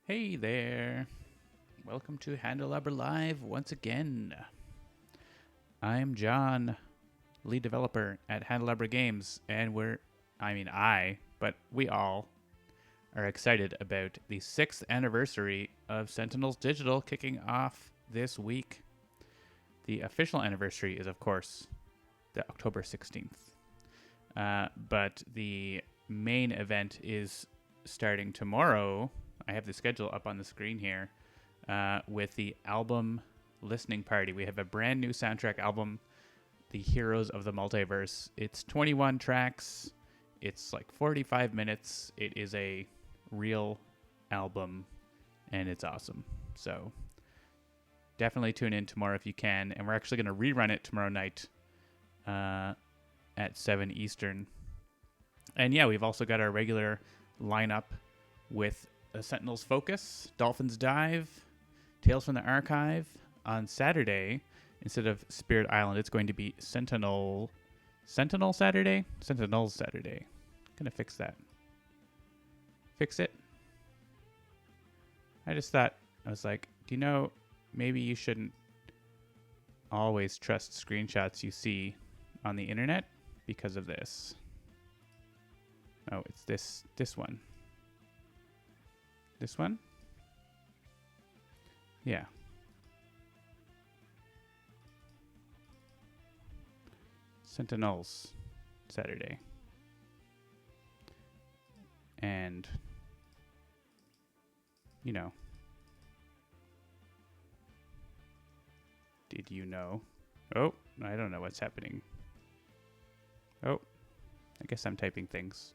Hey there. Welcome to Handelabra Live once again. I'm John, lead developer at Handelabra Games, and we all are excited about the 6th anniversary of Sentinels Digital kicking off this week. The official anniversary is, of course, the October 16th. But the main event is starting tomorrow. I have the schedule up on the screen here with the album listening party. We have a brand new soundtrack album, The Heroes of the Multiverse. It's 21 tracks. It's like 45 minutes. It is a real album, and it's awesome. So definitely tune in tomorrow if you can. And we're actually going to rerun it tomorrow night at 7 Eastern. And yeah, we've also got our regular lineup with Sentinels Focus, Dolphins Dive, Tales from the Archive. On Saturday, instead of Spirit Island, it's going to be Sentinels Saturday. Gonna fix that. Fix it. I was like, do you know, maybe you shouldn't always trust screenshots you see on the internet because of this. Oh, it's this one. This one? Yeah. Sentinels Saturday. And, you know. Did you know? Oh, I don't know what's happening. Oh, I guess I'm typing things.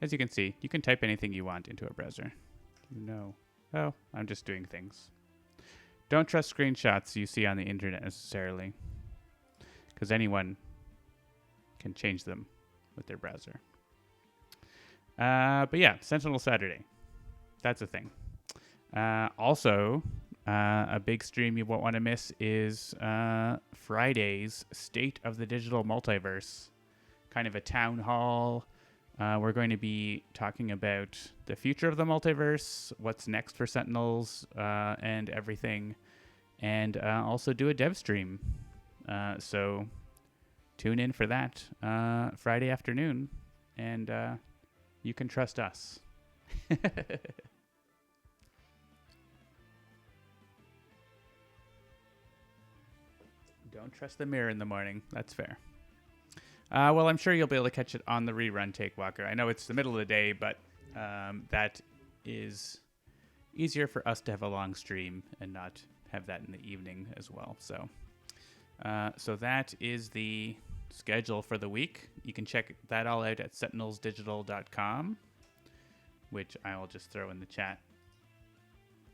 As you can see, you can type anything you want into a browser. No. Oh, I'm just doing things. Don't trust screenshots you see on the internet necessarily, because anyone can change them with their browser. But yeah, Sentinel Saturday. That's a thing. Also, a big stream you won't want to miss is Friday's State of the Digital Multiverse. Kind of a town hall. We're going to be talking about the future of the multiverse, what's next for Sentinels, and everything, and also do a dev stream. So tune in for that Friday afternoon, and you can trust us. Don't trust the mirror in the morning. That's fair. Well, I'm sure you'll be able to catch it on the rerun, Take Walker. I know it's the middle of the day, but that is easier for us to have a long stream and not have that in the evening as well. So that is the schedule for the week. You can check that all out at sentinelsdigital.com, which I will just throw in the chat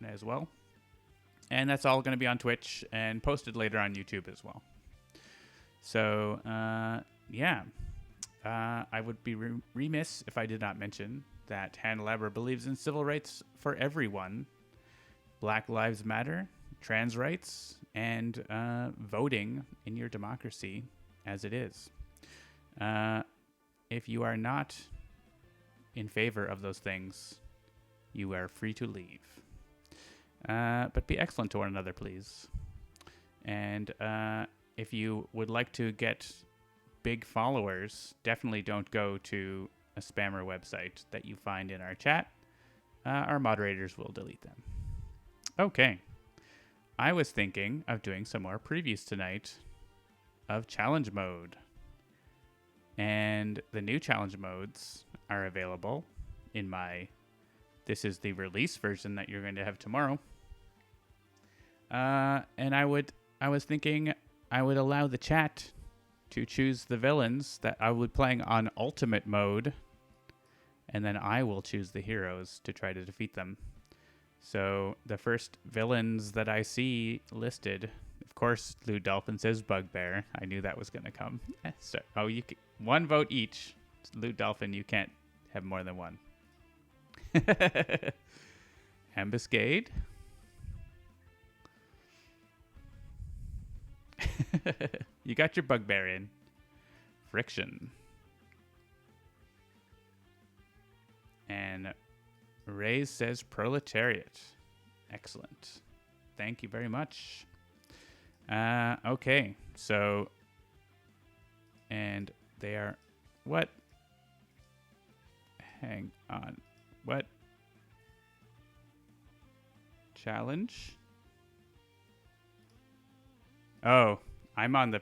as well. And that's all going to be on Twitch and posted later on YouTube as well. So, yeah, I would be remiss if I did not mention that Handelabra believes in civil rights for everyone. Black Lives Matter, trans rights, and voting in your democracy as it is. If you are not in favor of those things, you are free to leave. But be excellent to one another, please. And if you would like to get big followers, definitely don't go to a spammer website that you find in our chat. Our moderators will delete them. Okay. I was thinking of doing some more previews tonight of challenge mode. And the new challenge modes are available in this is the release version that you're going to have tomorrow. And I was thinking I would allow the chat to choose the villains that I would be playing on ultimate mode, and then I will choose the heroes to try to defeat them. So the first villains that I see listed, of course, Lou Dolphin says Bugbear. I knew that was going to come. So, one vote each. Lou Dolphin, you can't have more than one. Ambuscade. You got your Bugbear in. Friction. And Ray says Proletariat. Excellent. Thank you very much. Okay, so... And they are... What? Hang on. What? Challenge? Oh, I'm on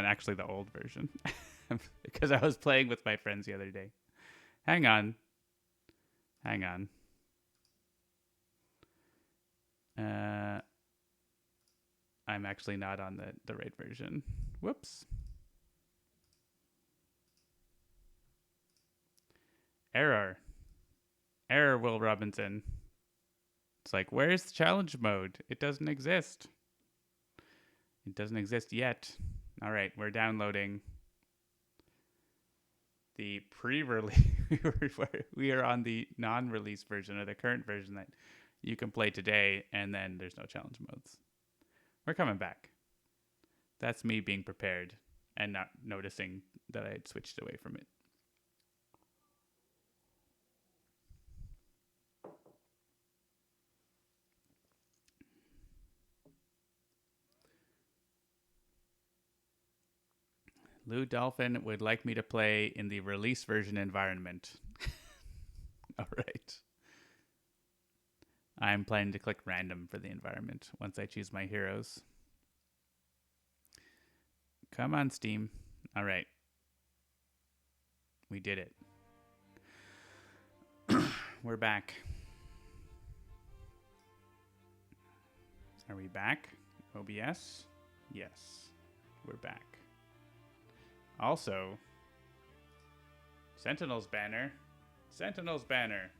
actually the old version. Because I was playing with my friends the other day. Hang on. I'm actually not on the right version. Whoops. Error, Will Robinson. It's like, where's the challenge mode? It doesn't exist. It doesn't exist yet. All right, we're downloading the pre-release. We are on the non-release version, or the current version that you can play today, and then there's no challenge modes. We're coming back. That's me being prepared and not noticing that I had switched away from it. Lou Dolphin would like me to play in the release version environment. All right. I'm planning to click random for the environment once I choose my heroes. Come on, Steam. All right. We did it. We're back. Are we back? OBS? Yes. We're back. Also, Sentinel's banner. Sentinel's banner.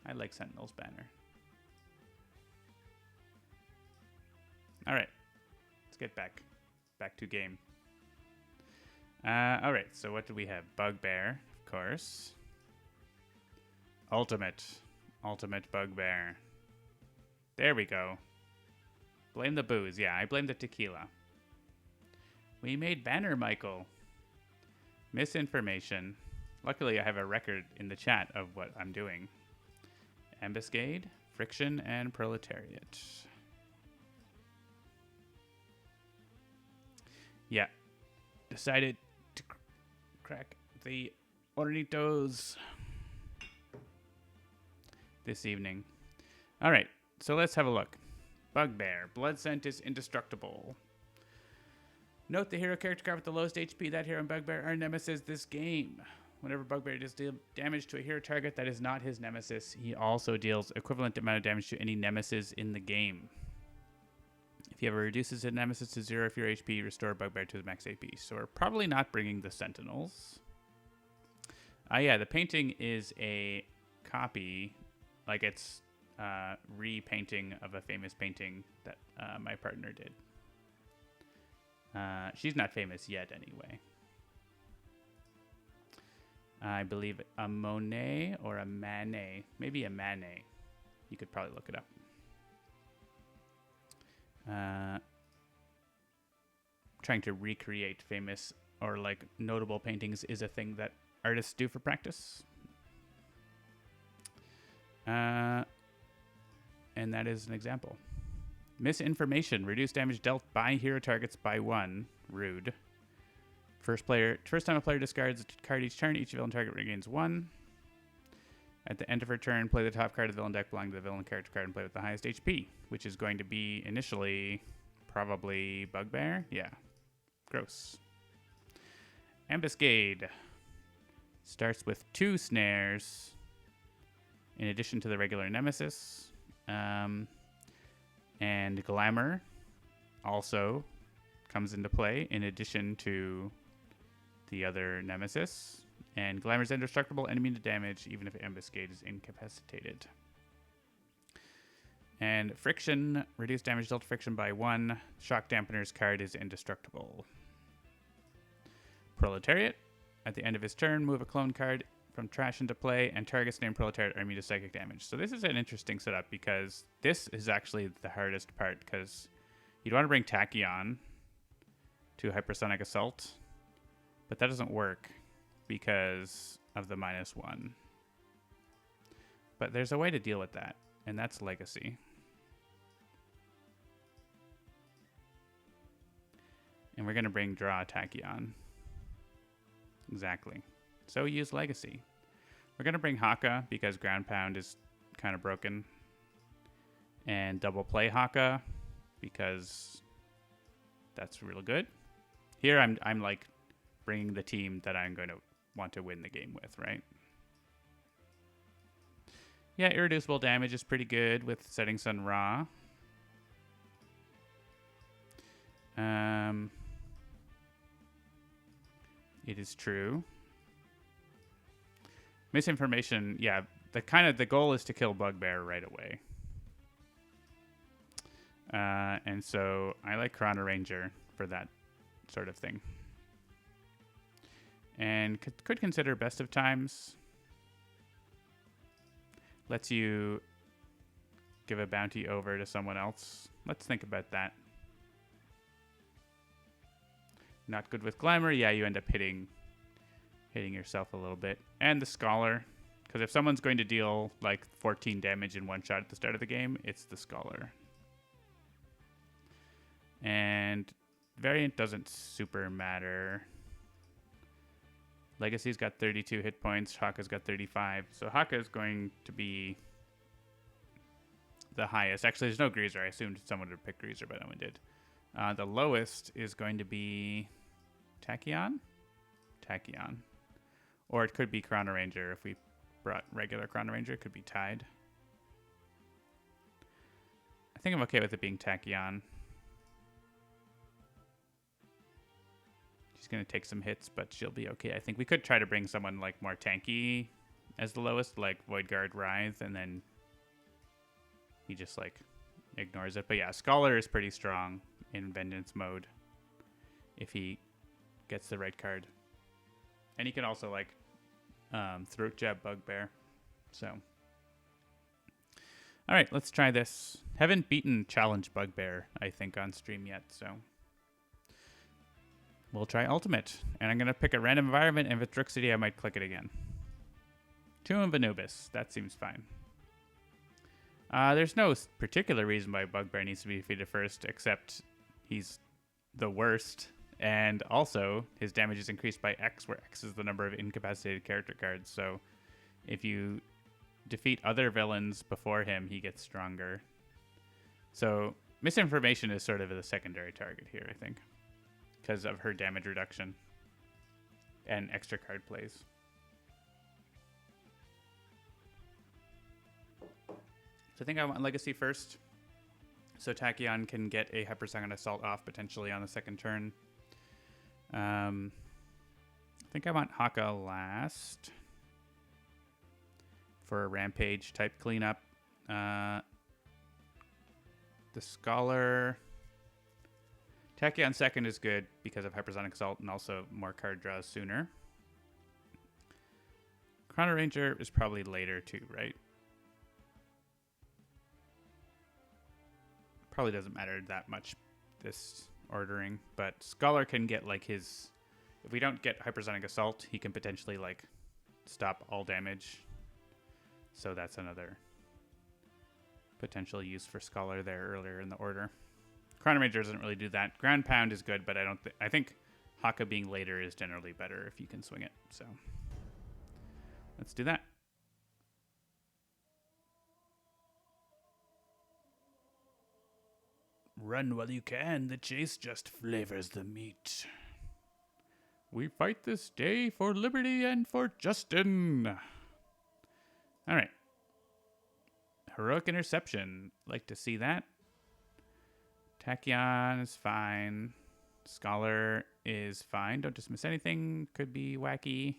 I like Sentinel's banner. All right. Let's get back to game. All right. So what do we have? Bugbear, of course. Ultimate Bugbear. There we go. Blame the booze. Yeah, I blame the tequila. We made banner, Michael. Misinformation. Luckily, I have a record in the chat of what I'm doing. Ambuscade, Friction, and Proletariat. Yeah. Decided to crack the Ornitos this evening. All right, so let's have a look. Bugbear. Blood Scent is indestructible. Note the hero character card with the lowest HP. That hero and Bugbear are nemesis this game. Whenever Bugbear does deal damage to a hero target that is not his nemesis, he also deals equivalent amount of damage to any nemesis in the game. If he ever reduces a nemesis to 0 if your HP, restore Bugbear to the max AP. So we're probably not bringing the Sentinels. Yeah, the painting is a copy, like it's repainting of a famous painting that my partner did. She's not famous yet, anyway. I believe a Monet or a Manet. Maybe a Manet. You could probably look it up. Trying to recreate famous or like notable paintings is a thing that artists do for practice. And that is an example. Misinformation. Reduce damage dealt by hero targets by 1. Rude. First time a player discards a card each turn, each villain target regains 1. At the end of her turn, play the top card of the villain deck belonging to the villain character card and play with the highest HP, which is going to be initially probably Bugbear. Yeah. Gross. Ambuscade. Starts with 2 snares in addition to the regular nemesis. And Glamour also comes into play in addition to the other nemesis. And Glamour is indestructible and immune to damage even if Ambuscade is incapacitated. And Friction, reduce damage dealt to Friction by 1. Shock Dampener's card is indestructible. Proletariat, at the end of his turn, move a clone card from trash into play, and targets named Proletariat are immune to psychic damage. So this is an interesting setup because this is actually the hardest part because you'd want to bring Tachyon to Hypersonic Assault, but that doesn't work because of the -1. But there's a way to deal with that, and that's Legacy. And we're going to bring Draw Tachyon. Exactly. So use Legacy. We're going to bring Haka because Ground Pound is kind of broken. And double play Haka because that's really good. Here I'm like bringing the team that I'm going to want to win the game with, right? Yeah, irreducible damage is pretty good with Setting Sun Ra. It is true. Misinformation, yeah. The goal is to kill Bugbear right away. And so I like Chrono-Ranger for that sort of thing. And could consider Best of Times. Lets you give a bounty over to someone else. Let's think about that. Not good with Glamour. Yeah, you end up hitting yourself a little bit. And the Scholar. Because if someone's going to deal like 14 damage in one shot at the start of the game, it's the Scholar. And variant doesn't super matter. Legacy's got 32 hit points. Haka's got 35. So Haka is going to be the highest. Actually, there's no Greaser. I assumed someone would pick Greaser, but no one did. The lowest is going to be Tachyon? Tachyon. Or it could be Chrono-Ranger. If we brought regular Chrono-Ranger, it could be tied. I think I'm okay with it being Tachyon. She's going to take some hits, but she'll be okay. I think we could try to bring someone like more tanky as the lowest, like Voidguard Wraith, and then he just like ignores it. But yeah, Scholar is pretty strong in Vengeance mode if he gets the right card. And he can also like Throat Jab Bugbear. So, all right, let's try this. Haven't beaten Challenge Bugbear, I think, on stream yet, so we'll try Ultimate. And I'm going to pick a random environment, and if it's Rook City, I might click it again. Tomb of Anubis. That seems fine. There's no particular reason why Bugbear needs to be defeated first, except he's the worst. And also, his damage is increased by X, where X is the number of incapacitated character cards. So if you defeat other villains before him, he gets stronger. So Misinformation is sort of the secondary target here, I think, because of her damage reduction and extra card plays. So I think I want Legacy first, so Tachyon can get a Hypersonic Assault off potentially on the second turn. I think I want Haka last for a Rampage type cleanup. The Scholar. Tachyon second is good because of Hypersonic Assault and also more card draws sooner. Chrono-Ranger is probably later too, right? Probably doesn't matter that much, this ordering, but Scholar can get like his, if we don't get Hypersonic Assault, he can potentially like stop all damage. So that's another potential use for Scholar there earlier in the order. Chrono-Ranger doesn't really do that. Ground Pound is good, but I think Haka being later is generally better if you can swing it. So let's do that. Run while you can, the chase just flavors the meat. We fight this day for liberty and for Justin. All right. Heroic Interception. Like to see that. Tachyon is fine. Scholar is fine. Don't dismiss anything. Could be wacky.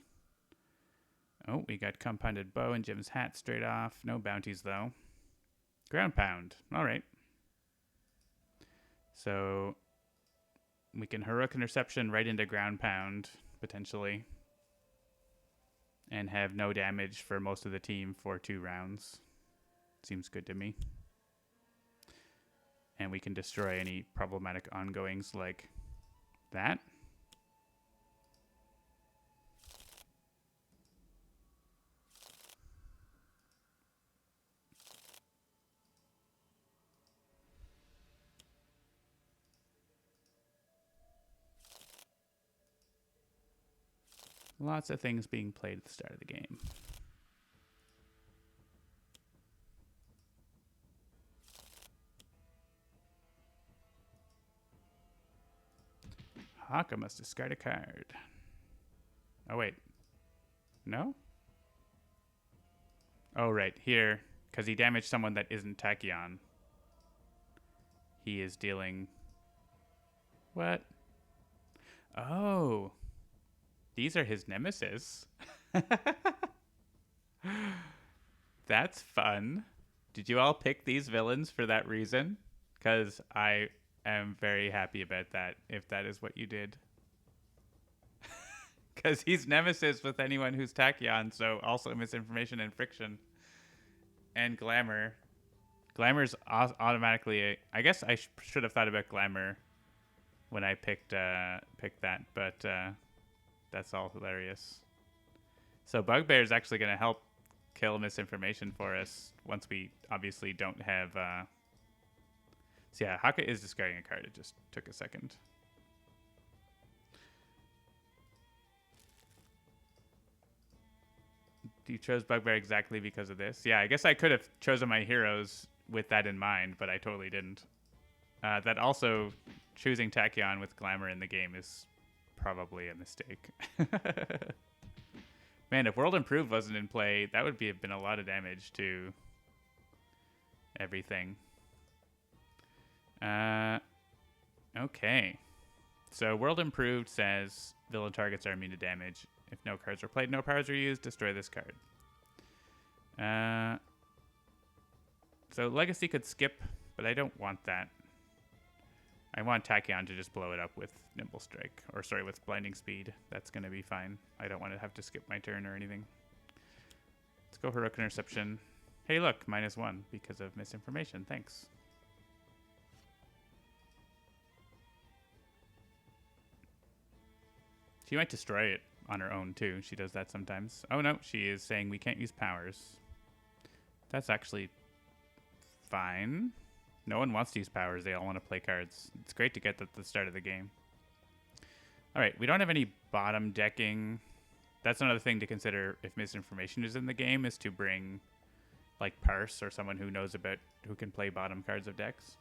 Oh, we got Compounded Bow and Jim's Hat straight off. No bounties, though. Ground Pound. All right. So we can Heroic Interception right into Ground Pound, potentially, and have no damage for most of the team for 2 rounds. Seems good to me. And we can destroy any problematic ongoings like that. Lots of things being played at the start of the game. Haka must discard a card. Oh, wait. No? Oh, right. Here, because he damaged someone that isn't Tachyon. He is dealing... What? Oh. These are his nemesis. That's fun. Did you all pick these villains for that reason? Because I am very happy about that, if that is what you did. Because he's nemesis with anyone who's Tachyon, so also misinformation and friction. And glamour. Glamour's automatically... I guess I should have thought about glamour when I picked that, but that's all hilarious. So Bugbear is actually going to help kill misinformation for us once we obviously don't have... So yeah, Haka is discarding a card. It just took a second. You chose Bugbear exactly because of this? Yeah, I guess I could have chosen my heroes with that in mind, but I totally didn't. That also, choosing Tachyon with Glamour in the game is probably a mistake. Man, if World Improved wasn't in play, that would have been a lot of damage to everything. Okay. So World Improved says villain targets are immune to damage. If no cards are played, no powers are used, destroy this card. So Legacy could skip, but I don't want that. I want Tachyon to just blow it up with Nimble Strike. Or sorry, with Blinding Speed. That's going to be fine. I don't want to have to skip my turn or anything. Let's go Heroic Interception. Hey look, -1 because of misinformation. Thanks. She might destroy it on her own too. She does that sometimes. Oh no, she is saying we can't use powers. That's actually fine. No one wants to use powers. They all want to play cards. It's great to get that at the start of the game. All right, we don't have any bottom decking. That's another thing to consider if misinformation is in the game, is to bring like Parse or someone who knows about, who can play bottom cards of decks.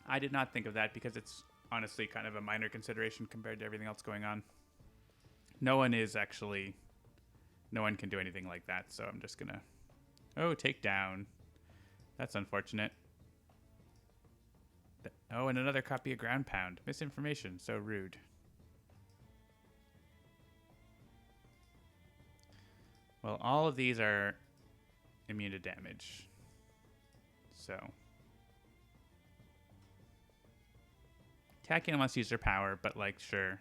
I did not think of that because it's honestly kind of a minor consideration compared to everything else going on. No one can do anything like that, so I'm just gonna... Oh, take down. That's unfortunate. Oh, and another copy of Ground Pound. Misinformation, so rude. Well, all of these are immune to damage. So... Tachyon must use her power, but like, sure.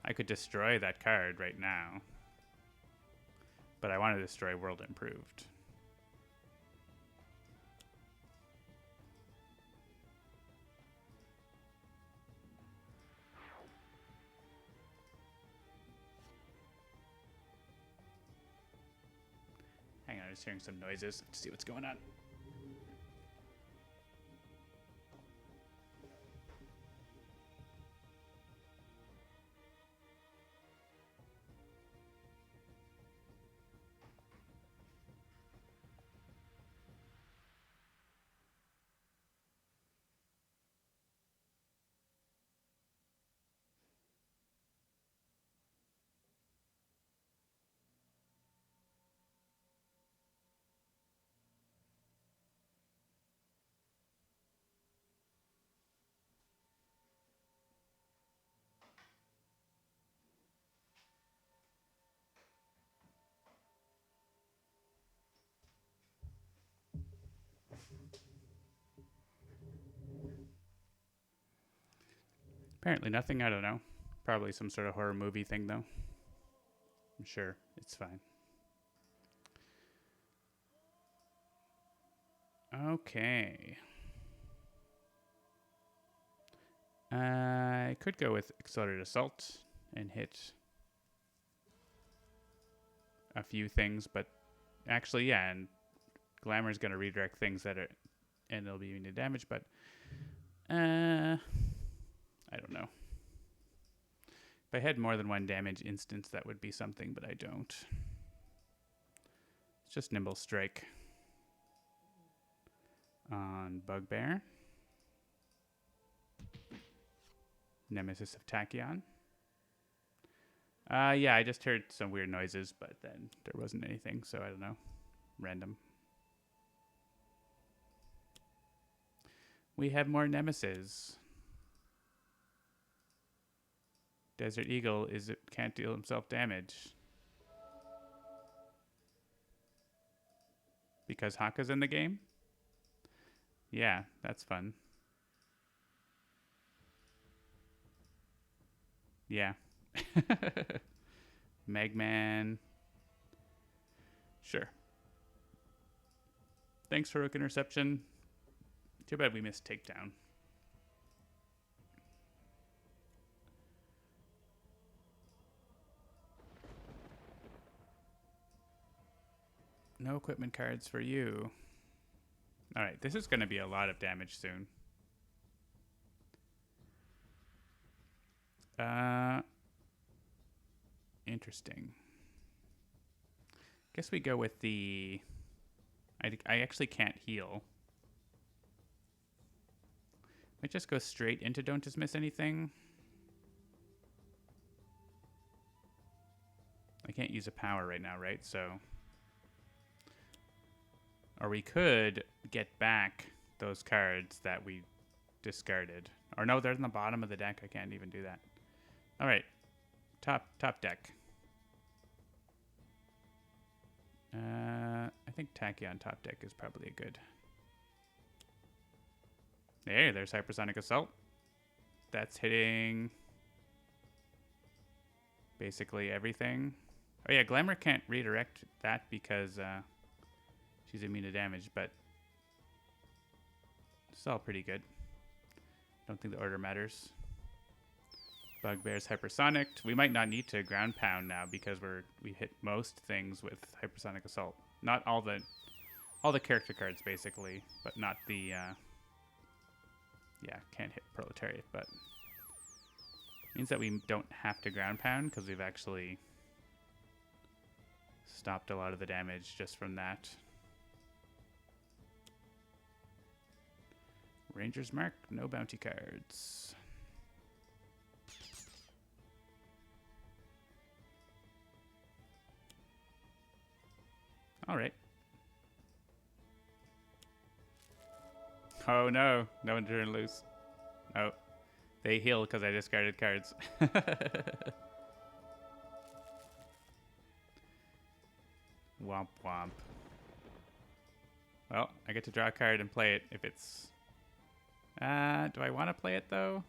I could destroy that card right now. But I want to destroy World Improved. Hang on, I'm just hearing some noises to see what's going on. Apparently nothing, I don't know. Probably some sort of horror movie thing, though. I'm sure it's fine. Okay. I could go with Accelerated Assault and hit a few things, but actually, yeah, and Glamour is going to redirect things that are, and it'll be immune to damage, but don't know. If I had more than one damage instance, that would be something, but I don't. It's just Nimble Strike on Bugbear. Nemesis of Tachyon. Yeah, I just heard some weird noises, but then there wasn't anything, so I don't know. Random. We have more Nemesis. Desert Eagle can't deal himself damage. Because Haka's in the game? Yeah, that's fun. Yeah. Megman. Sure. Thanks for Rook Interception. Too bad we missed Takedown. No equipment cards for you. Alright, this is going to be a lot of damage soon. Interesting. Guess we go with the... I actually can't heal. Might just go straight into Don't Dismiss Anything. I can't use a power right now, right? So... Or we could get back those cards that we discarded. Or no, they're in the bottom of the deck. I can't even do that. All right. Top deck. I think Tachyon top deck is probably a good. There's Hypersonic Assault. That's hitting basically everything. Oh yeah, Glamour can't redirect that because she's immune to damage, but it's all pretty good. Don't think the order matters. Bugbear's hypersonic. We might not need to ground pound now because we hit most things with Hypersonic Assault. Not all the character cards basically, but not the yeah, can't hit Proletariat, but means that we don't have to ground pound because we've actually stopped a lot of the damage just from that. Ranger's Mark, no bounty cards. All right. Oh no, no one turned loose. Oh, they heal because I discarded cards. Womp womp. Well, I get to draw a card and play it if it's... do I want to play it though?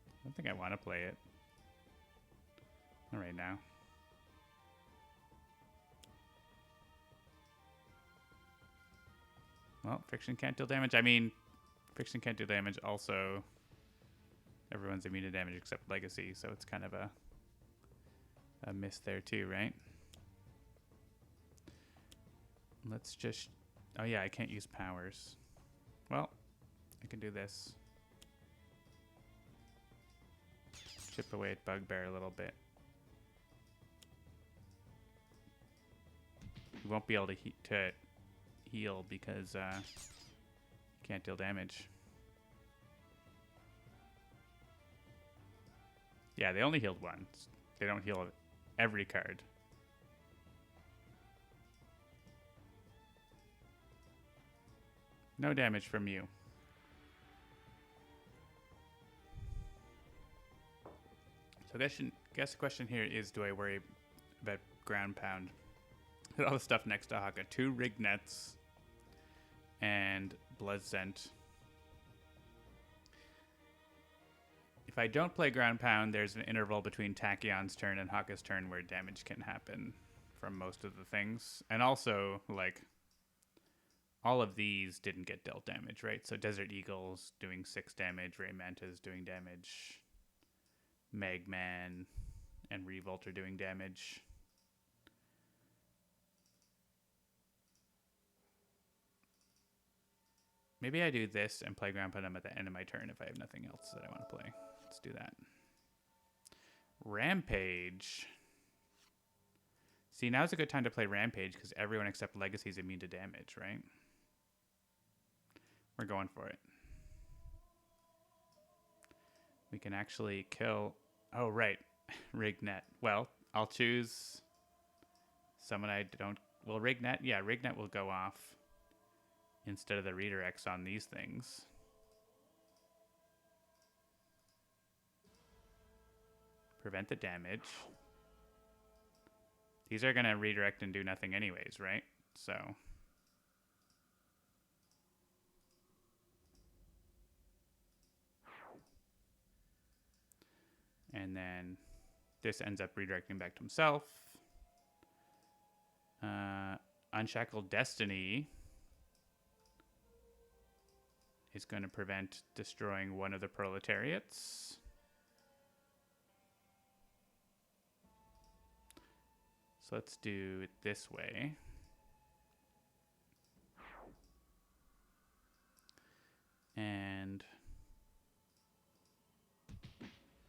I don't think I want to play it. Not right now. Well, Friction can't deal damage. I mean, Friction can't do damage. Also, everyone's immune to damage except Legacy, so it's kind of a miss there too, right? Let's just... Oh yeah, I can't use powers. Well, I can do this. Chip away at Bugbear a little bit. We won't be able to heal because can't deal damage. Yeah, they only healed once. They don't heal every card. No damage from you. So I guess the question here is, do I worry about ground pound? All the stuff next to Haka. 2 Rig Nets and Blood Scent. If I don't play ground pound, there's an interval between Tachyon's turn and Haka's turn where damage can happen from most of the things. And also, like, all of these didn't get dealt damage, right? So Desert Eagle's doing 6 damage, Ray Manta's doing damage, Megman and Revolt are doing damage. Maybe I do this and play Ground Venom at the end of my turn if I have nothing else that I want to play. Let's do that. Rampage. See, now's a good time to play Rampage because everyone except Legacy is immune to damage, right? We're going for it. We can actually kill... Oh, right. Rignet. Well, I'll choose someone I don't... Well, Rignet? Yeah, Rignet will go off instead of the redirects on these things. Prevent the damage. These are going to redirect and do nothing anyways, right? So... And then this ends up redirecting back to himself. Unshackled Destiny is going to prevent destroying one of the Proletariats. So let's do it this way. And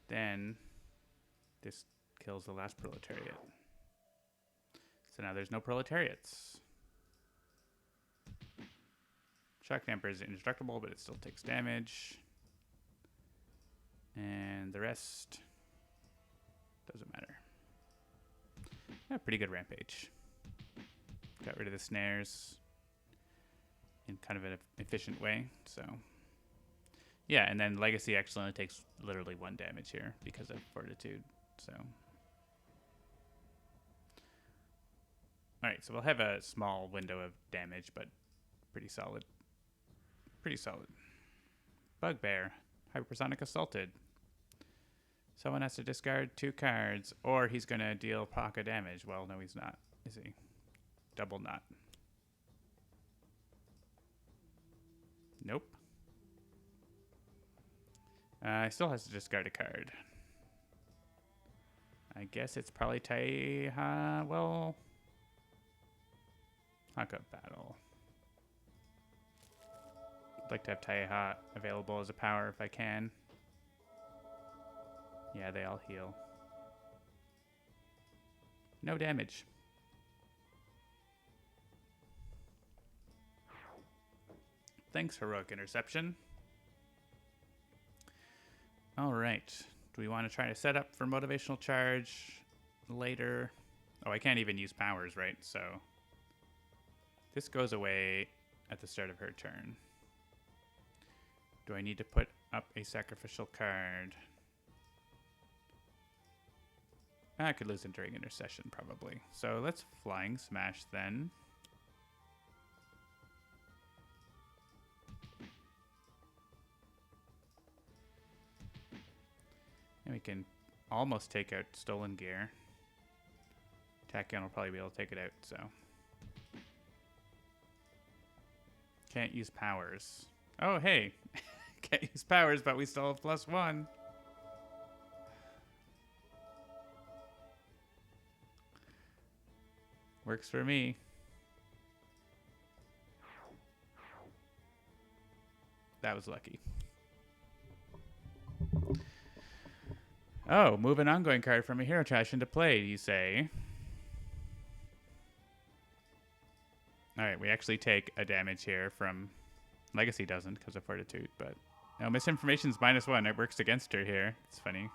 then this kills the last Proletariat. So now there's no Proletariats. Shock Damper is indestructible, but it still takes damage. And the rest doesn't matter. Yeah, pretty good Rampage. Got rid of the snares in kind of an efficient way, so... Yeah, and then Legacy actually only takes literally 1 damage here because of Fortitude, so... Alright, so we'll have a small window of damage, but pretty solid. Pretty solid. Bugbear. Hypersonic Assaulted. Someone has to discard 2 cards, or he's going to deal Haka damage. Well, no, he's not, is he? Double not. Nope. He still has to discard a card. I guess it's probably well... Haka Battle. I'd like to have Taiha available as a power if I can. Yeah, they all heal. No damage. Thanks, Heroic Interception. All right. Do we want to try to set up for Motivational Charge later? Oh, I can't even use powers, right? So this goes away at the start of her turn. Do I need to put up a sacrificial card? I could lose Enduring Intercession, probably. So let's Flying Smash then. And we can almost take out Stolen Gear. Tachyon will probably be able to take it out, so. Can't use powers. Oh, hey. Can't use powers, but we still have +1. Works for me. That was lucky. Oh, move an ongoing card from a hero trash into play, you say. Alright, we actually take a damage here from... Legacy doesn't because of Fortitude, but... No, Misinformation's -1. It works against her here. It's funny.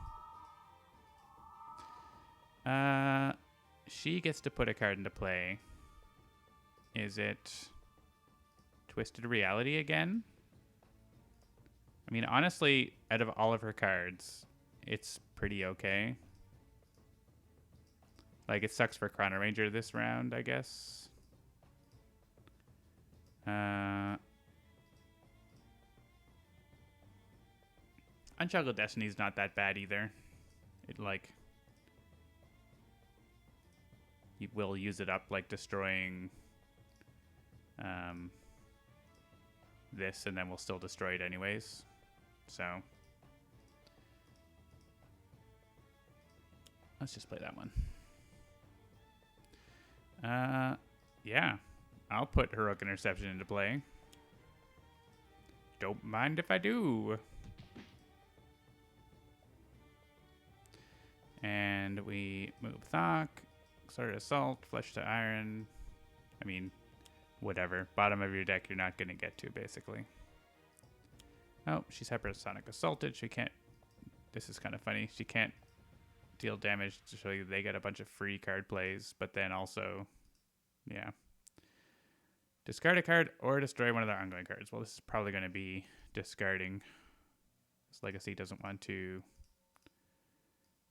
She gets to put a card into play. Is it Twisted Reality again? I mean, honestly, out of all of her cards, it's pretty okay. Like, it sucks for Chrono-Ranger this round, I guess. Unshackled Destiny's not that bad either. It, like... You will use it up, like, destroying... this, and then we'll still destroy it anyways. So... Let's just play that one. Yeah. I'll put Heroic Interception into play. don't mind if I do. And we move Thok, Sword Assault, Flesh to Iron. I mean, whatever. Bottom of your deck you're not going to get to, basically. Oh, she's Hypersonic Assaulted. She can't... This is kind of funny. She can't deal damage to show you they get a bunch of free card plays, but then also, yeah. Discard a card or destroy one of their ongoing cards. Well, this is probably going to be discarding. This Legacy doesn't want to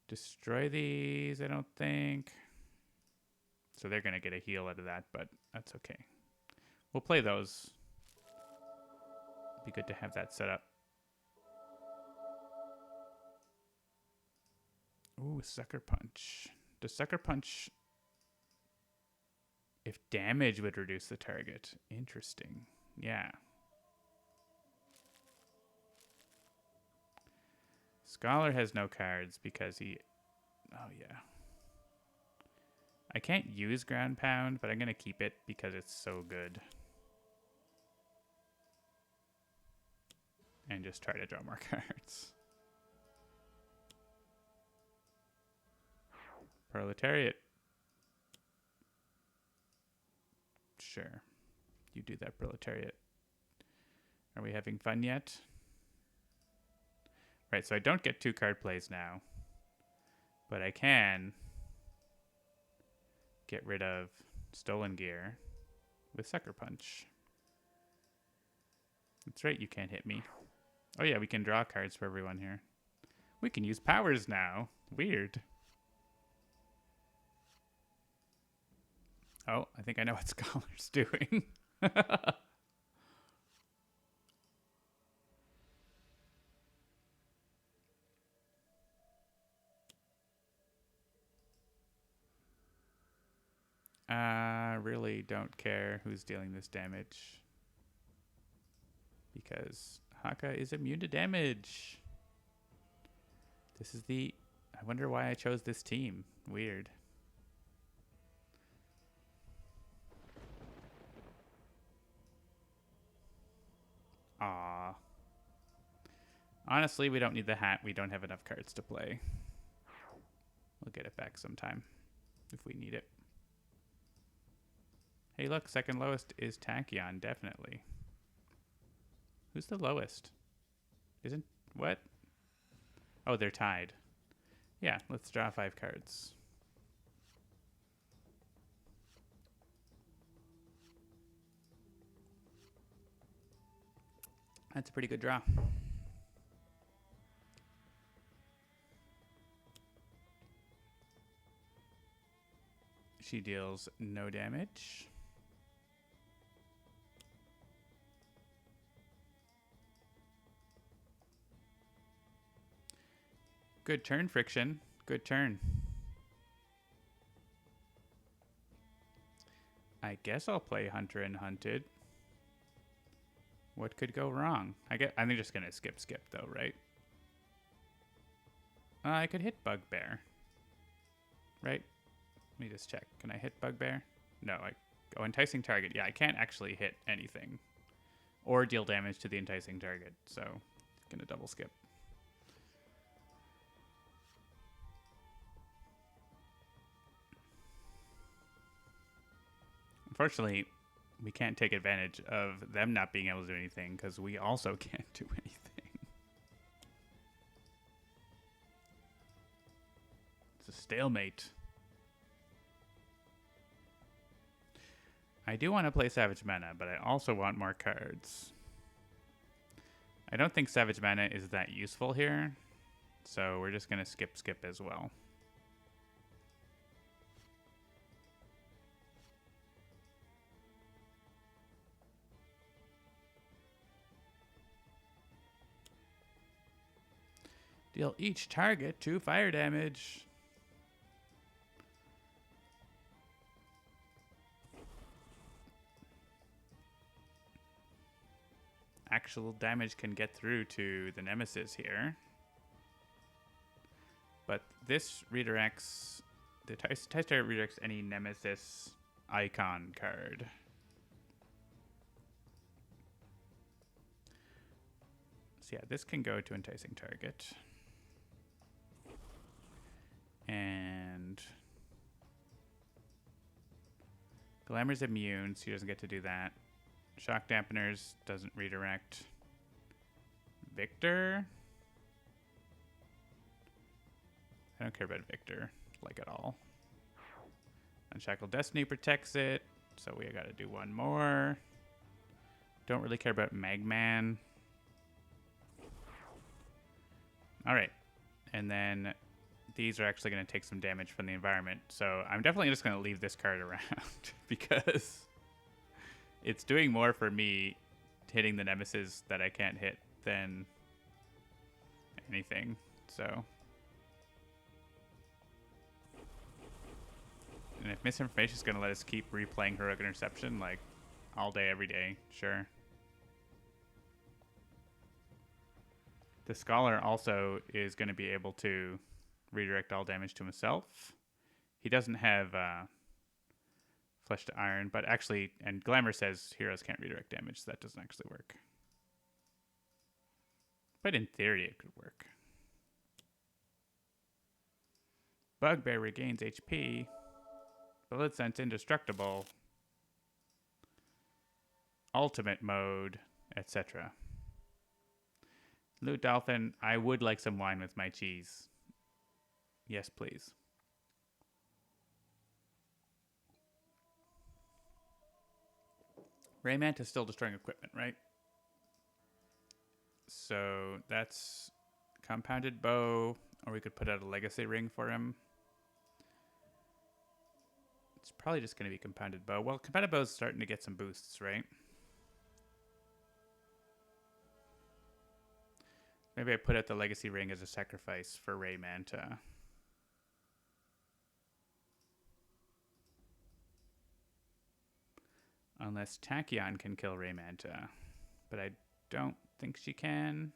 destroy these, I don't think. So they're going to get a heal out of that, but that's okay. We'll play those. Be good to have that set up. Ooh, Sucker Punch. Does Sucker Punch... If damage would reduce the target. Interesting. Yeah. Scholar has no cards because he... Oh, yeah. I can't use Ground Pound, but I'm going to keep it because it's so good. And just try to draw more cards. Proletariat. Sure. You do that, Proletariat. Are we having fun yet? Right, so I don't get 2 card plays now. But I can get rid of Stolen Gear with Sucker Punch. That's right, you can't hit me. Oh yeah, we can draw cards for everyone here. We can use powers now. Weird. Oh, I think I know what Scholar's doing. Really don't care who's dealing this damage. Because Haka is immune to damage. This is the... I wonder why I chose this team. Weird. Aww. Honestly, we don't need the hat. We don't have enough cards to play. We'll get it back sometime if we need it. Hey, look, second lowest is Tachyon, definitely. Who's the lowest? Isn't... What? Oh, they're tied. Yeah, let's draw 5 cards. That's a pretty good draw. She deals no damage. Good turn, Friction. Good turn. I guess I'll play Hunter and Hunted. What could go wrong? I'm just going to skip though, right? I could hit Bugbear. Right? Let me just check. Can I hit Bugbear? No, oh, enticing target. Yeah, I can't actually hit anything. Or deal damage to the enticing target. So, gonna double skip. Unfortunately, we can't take advantage of them not being able to do anything because we also can't do anything. It's a stalemate. I do want to play Savage Mana, but I also want more cards. I don't think Savage Mana is that useful here, so we're just going to skip as well. Deal each target 2 fire damage. Actual damage can get through to the Nemesis here. But this redirects... The Trickster redirects any Nemesis icon card. So yeah, this can go to enticing target. And Glamour's immune, so he doesn't get to do that. Shock dampeners doesn't redirect. Victor? I don't care about Victor, like, at all. Unshackled Destiny protects it, so we gotta do one more. Don't really care about Magman. Alright. And then these are actually going to take some damage from the environment. So I'm definitely just going to leave this card around because it's doing more for me hitting the nemesis that I can't hit than anything. So. And if Misinformation is going to let us keep replaying Heroic Interception, like, all day, every day, sure. The Scholar also is going to be able to redirect all damage to himself. He doesn't have Flesh to Iron, but actually, and Glamour says heroes can't redirect damage, so that doesn't actually work. But in theory, it could work. Bugbear regains HP. Bullet Sense indestructible. Ultimate mode, etc. Loot Dolphin, I would like some wine with my cheese. Yes, please. Raymant is still destroying equipment, right? So that's Compounded Bow, or we could put out a Legacy Ring for him. It's probably just going to be Compounded Bow. Well, Compounded Bow is starting to get some boosts, right? Maybe I put out the Legacy Ring as a sacrifice for Raymanta. Unless Tachyon can kill Raymanta. But I don't think she can.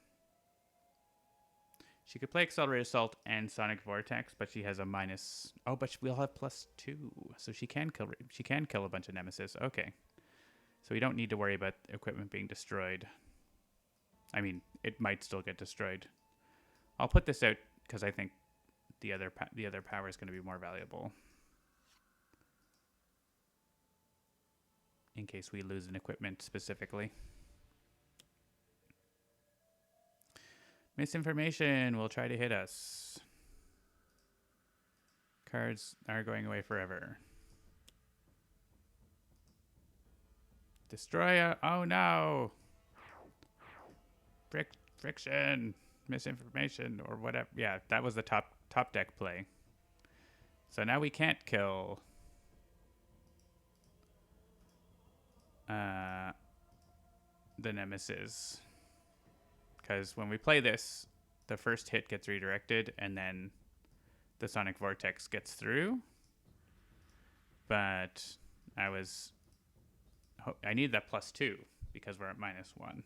She could play Accelerated Assault and Sonic Vortex, but she has a minus... Oh, but we'll have +2. So she can kill a bunch of Nemesis. Okay. So we don't need to worry about equipment being destroyed. I mean, it might still get destroyed. I'll put this out because I think the other power is going to be more valuable. In case we lose an equipment specifically. Misinformation will try to hit us. Cards are going away forever. Destroyer. Oh no. Friction. Misinformation or whatever. Yeah, that was the top deck play. So now we can't kill the Nemesis. Because when we play this, the first hit gets redirected and then the Sonic Vortex gets through. But I need that +2 because we're at -1.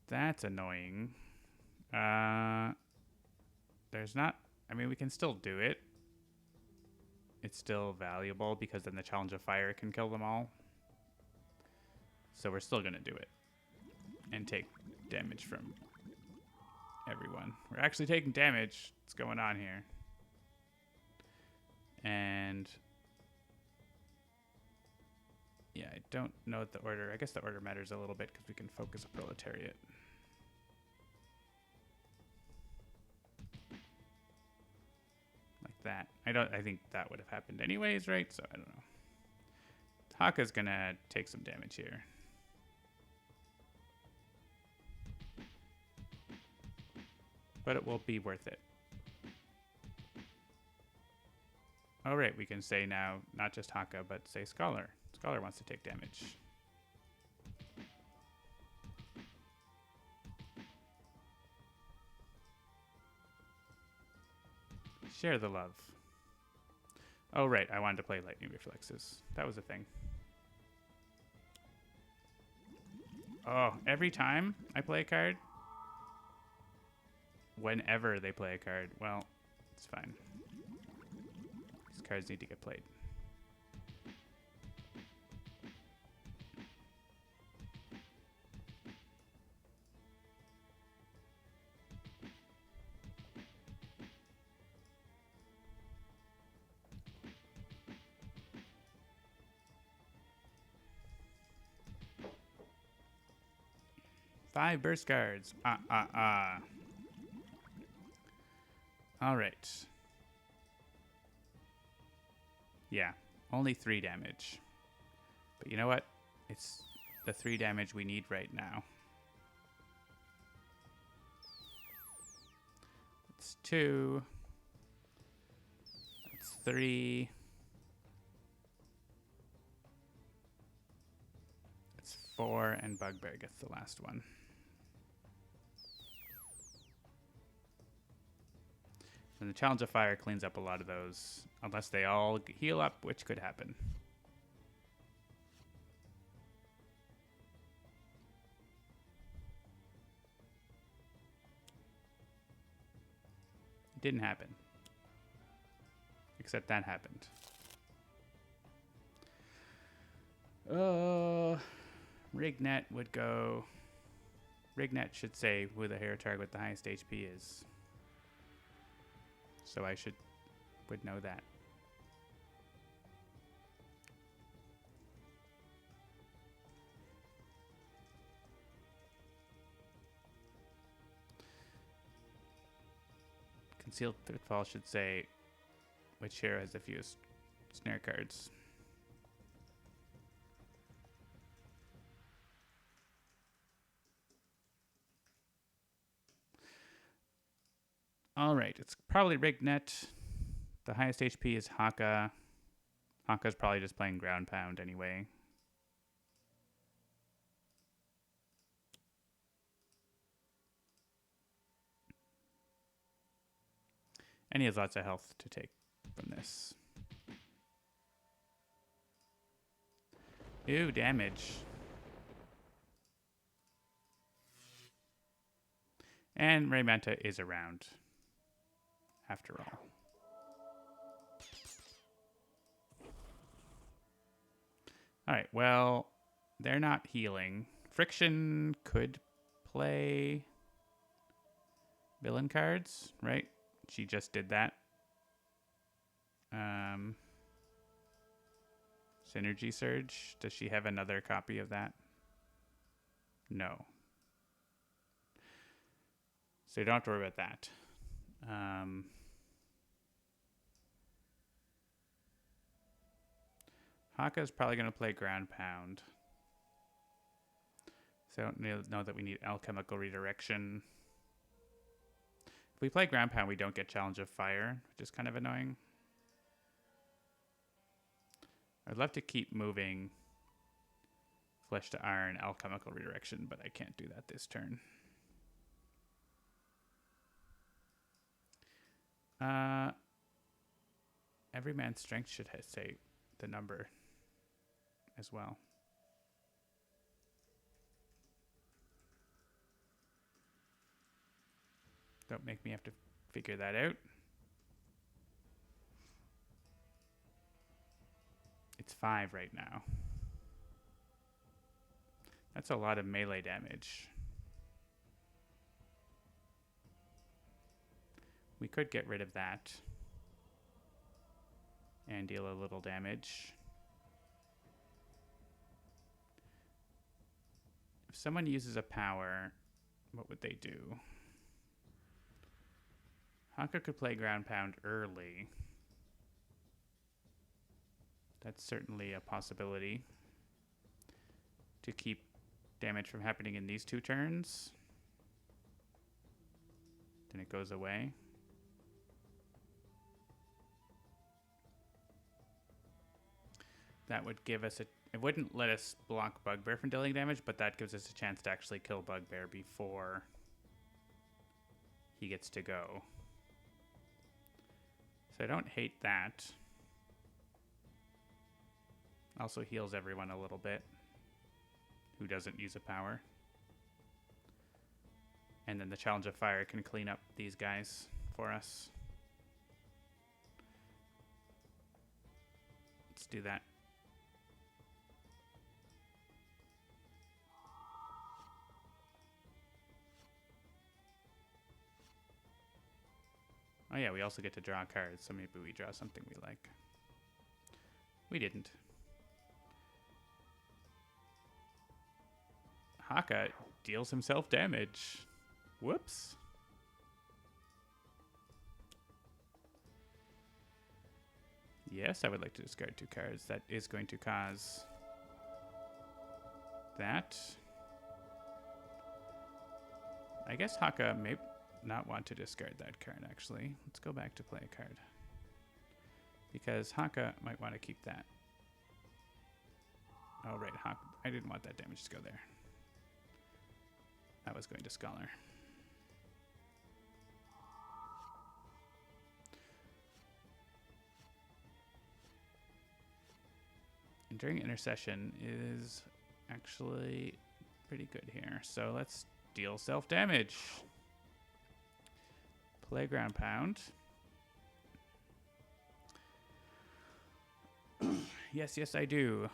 That's annoying. There's not... I mean, we can still do it. It's still valuable because then the Challenge of Fire can kill them all. So we're still going to do it. And take damage from everyone. We're actually taking damage. What's going on here? And... yeah, I don't know what the order... I guess the order matters a little bit because we can focus a Proletariat. Like that. I think that would have happened anyways, right? So I don't know. Haka's gonna take some damage here. But it will be worth it. All right, we can say now, not just Haka, but say Scholar. Scholar wants to take damage. Share the love. Oh, right, I wanted to play Lightning Reflexes. That was a thing. Oh, every time I play a card? Whenever they play a card. Well, it's fine. These cards need to get played. 5 burst cards. All right. Yeah, only 3 damage. But you know what? It's the 3 damage we need right now. It's 2. That's 3. It's 4, and Bugbear gets the last one. And the Challenge of Fire cleans up a lot of those, unless they all heal up, which could happen. It didn't happen. Except that happened. Rignet would go... Rignet should say who the hero target with the highest HP is. So I would know that. Concealed Pitfall should say which hero has the fewest snare cards. All right, it's probably Rignet. The highest HP is Haka. Haka's probably just playing ground pound anyway. And he has lots of health to take from this. Ooh, damage. And Raymanta is around, after all. All right, well, they're not healing. Friction could play villain cards, right? She just did that. Synergy Surge. Does she have another copy of that? No. So you don't have to worry about that. Haka is probably going to play ground pound. So I don't know that we need alchemical redirection. If we play ground pound, we don't get Challenge of Fire, which is kind of annoying. I'd love to keep moving Flesh to Iron, alchemical redirection, but I can't do that this turn. Every man's strength should say the number as well. Don't make me have to figure that out. It's 5 right now. That's a lot of melee damage. We could get rid of that and deal a little damage. If someone uses a power, what would they do? Haka could play ground pound early. That's certainly a possibility to keep damage from happening in these 2 turns. Then it goes away. That would give us it wouldn't let us block Bugbear from dealing damage, but that gives us a chance to actually kill Bugbear before he gets to go. So I don't hate that. Also heals everyone a little bit who doesn't use a power. And then the Challenge of Fire can clean up these guys for us. Let's do that. Oh yeah, we also get to draw cards, so maybe we draw something we like. We didn't. Haka deals himself damage. Whoops. Yes, I would like to discard 2 cards. That is going to cause that. I guess Haka may not want to discard that card, actually. Let's go back to play a card. Because Haka might want to keep that. Oh, right. Haka. I didn't want that damage to go there. That was going to Scholar. Enduring Intercession is actually pretty good here. So let's deal self-damage. Playground Pound. Yes, I do.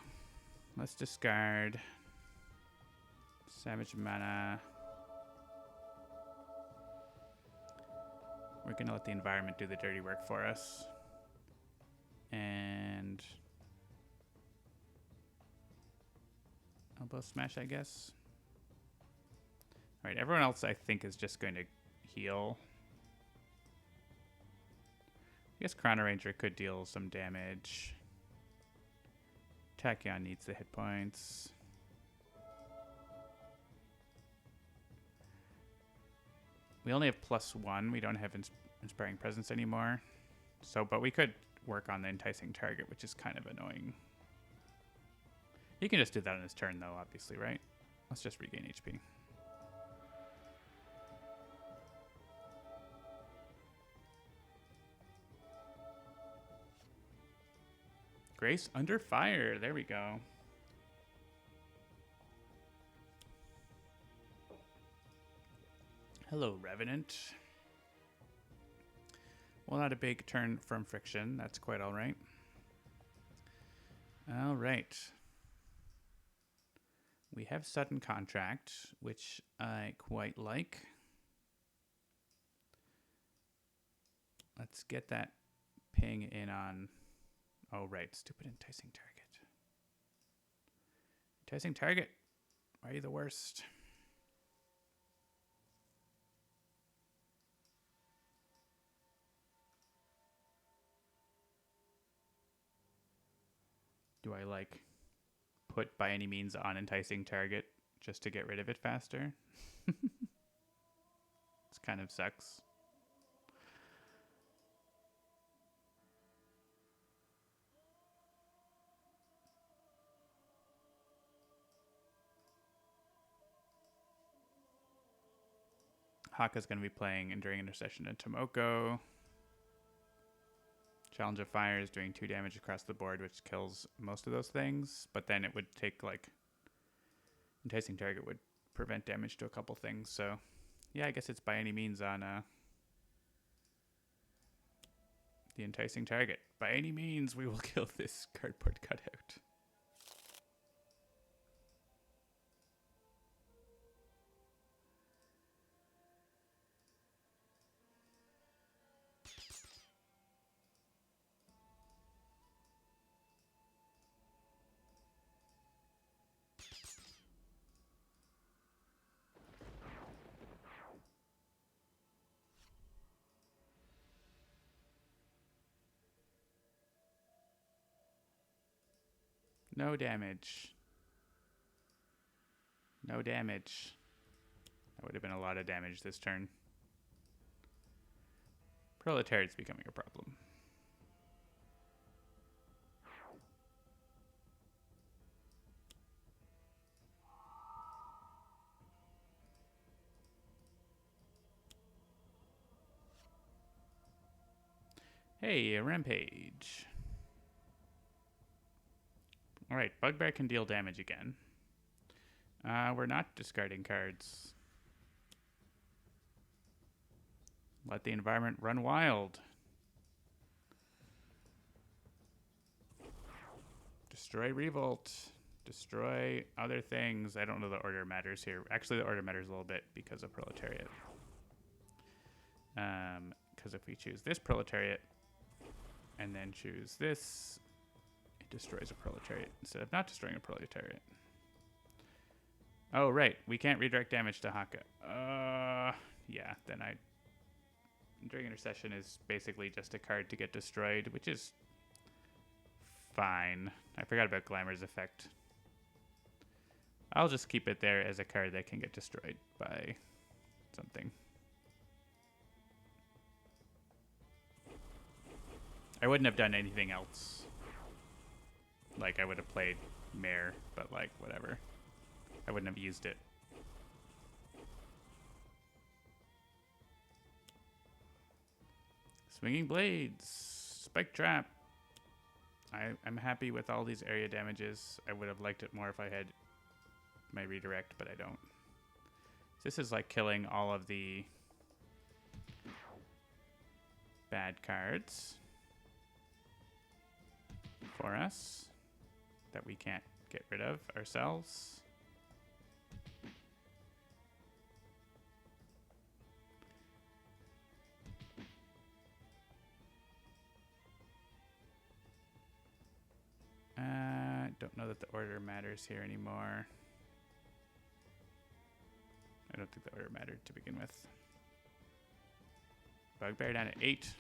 Let's discard Savage Mana. We're going to let the environment do the dirty work for us. And Elbow Smash, I guess. All right, everyone else, I think, is just going to heal. I guess Chrono-Ranger could deal some damage. Tachyon needs the hit points. We only have +1. We don't have Inspiring Presence anymore. So, but we could work on the Enticing Target, which is kind of annoying. He can just do that on his turn, though, obviously, right? Let's just regain HP. Grace under fire. There we go. Hello, Revenant. Well, not a big turn from Friction. That's quite all right. All right. We have Sudden Contract, which I quite like. Let's get that ping in on... Oh, right. Stupid Enticing Target. Enticing Target. Why are you the worst? Do I, like, put by any means on Enticing Target just to get rid of it faster? This kind of sucks. Haka's going to be playing Enduring Intercession and Tomoko. Challenge of Fire is doing 2 damage across the board, which kills most of those things. But then it would take, like... Enticing Target would prevent damage to a couple things. So, yeah, I guess it's by any means on the Enticing Target. By any means, we will kill this cardboard cutout. No damage. No damage. That would have been a lot of damage this turn. Proletariat's becoming a problem. Hey, a Rampage. Alright, Bugbear can deal damage again. We're not discarding cards. Let the environment run wild. Destroy Revolt. Destroy other things. I don't know the order matters here. Actually, the order matters a little bit because of Proletariat. Because if we choose this Proletariat and then choose this, it destroys a Proletariat instead of not destroying a Proletariat. Oh, right. We can't redirect damage to Haka. Yeah, then During Intercession is basically just a card to get destroyed, which is fine. I forgot about Glamour's effect. I'll just keep it there as a card that can get destroyed by something. I wouldn't have done anything else. Like, I would have played Mare, but like, whatever. I wouldn't have used it. Swinging Blades. Spike Trap. I'm happy with all these area damages. I would have liked it more if I had my redirect, but I don't. This is like killing all of the bad cards for us that we can't get rid of ourselves. Don't know that the order matters here anymore. I don't think the order mattered to begin with. Bugbear down at 8.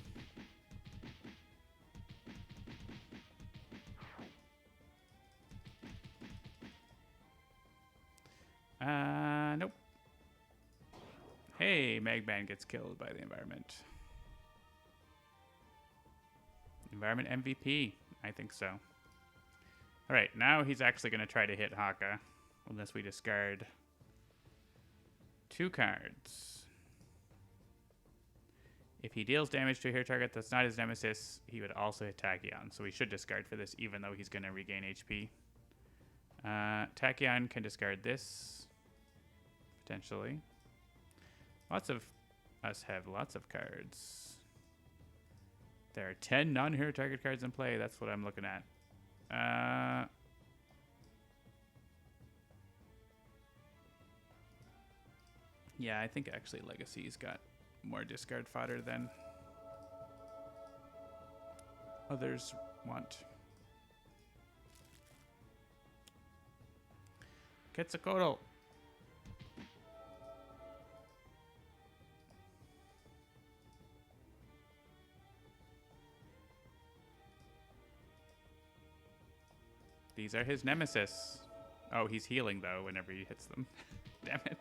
Nope. Hey, Magban gets killed by the environment. Environment MVP. I think so. All right, now he's actually going to try to hit Haka, unless we discard 2 cards. If he deals damage to a hero target that's not his nemesis, he would also hit Tachyon. So we should discard for this, even though he's going to regain HP. Tachyon can discard this, potentially. Lots of us have lots of cards. There are 10 non-hero target cards in play. That's what I'm looking at. Yeah, I think actually Legacy's got more discard fodder than others want. Quetzalcoatl. These are his nemesis. Oh, he's healing, though, whenever he hits them. Damn it.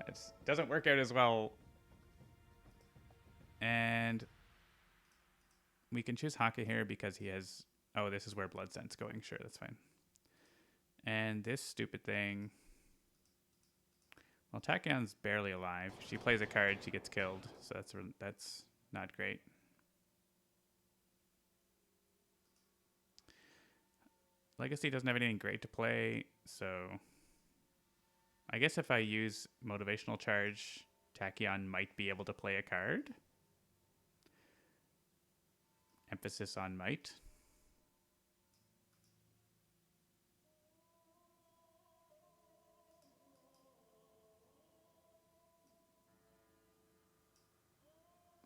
It doesn't work out as well. And we can choose Haka here because he has... Oh, this is where Blood Scent's going. Sure, that's fine. And this stupid thing... Well, Tachyon's barely alive. She plays a card, she gets killed. So that's not great. Legacy doesn't have anything great to play, so I guess if I use Motivational Charge, Tachyon might be able to play a card. Emphasis on might.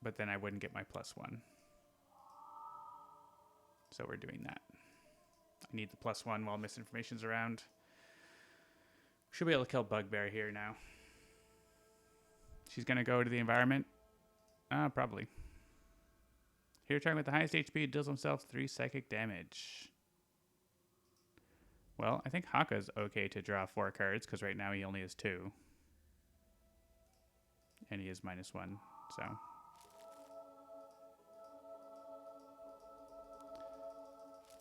But then I wouldn't get my +1. So we're doing that. I need the +1 while misinformation's around. Should be able to kill Bugbear here now. She's going to go to the environment. Probably. Here, target with the highest HP deals himself 3 psychic damage. Well, I think Haka's okay to draw 4 cards, because right now he only has 2. And he is -1, so...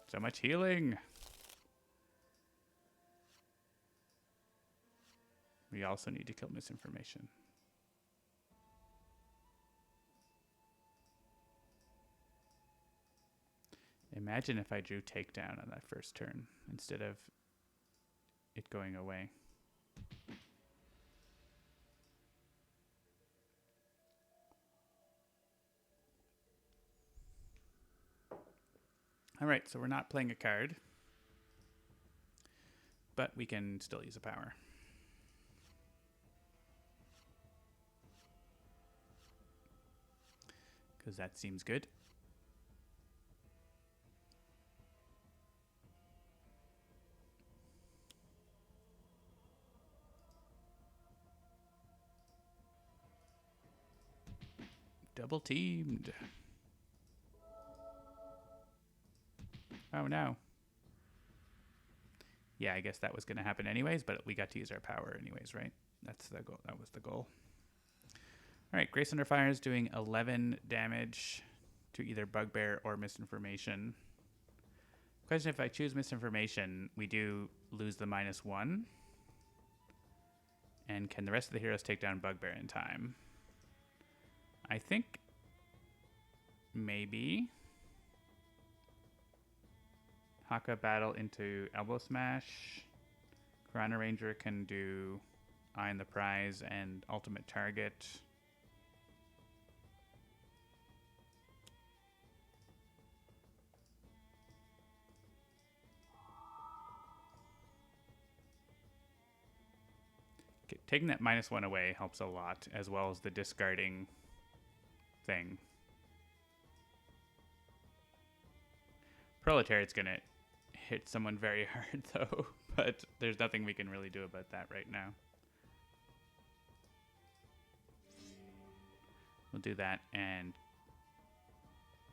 So much healing. We also need to kill misinformation. Imagine if I drew takedown on that first turn instead of it going away. All right, so we're not playing a card, but we can still use a power. Because that seems good. Double teamed. Oh no. Yeah, I guess that was going to happen anyways, but we got to use our power anyways, right? That's the goal. That was the goal. All right, Grace Under Fire is doing 11 damage to either Bugbear or Misinformation. Question: if I choose Misinformation, we do lose the -1. And can the rest of the heroes take down Bugbear in time? I think maybe. Haka battle into Elbow Smash. Chrono-Ranger can do Eye on the Prize and Ultimate Target. Okay, taking that -1 away helps a lot, as well as the discarding thing. Proletariat's gonna hit someone very hard though, but there's nothing we can really do about that right now. We'll do that, and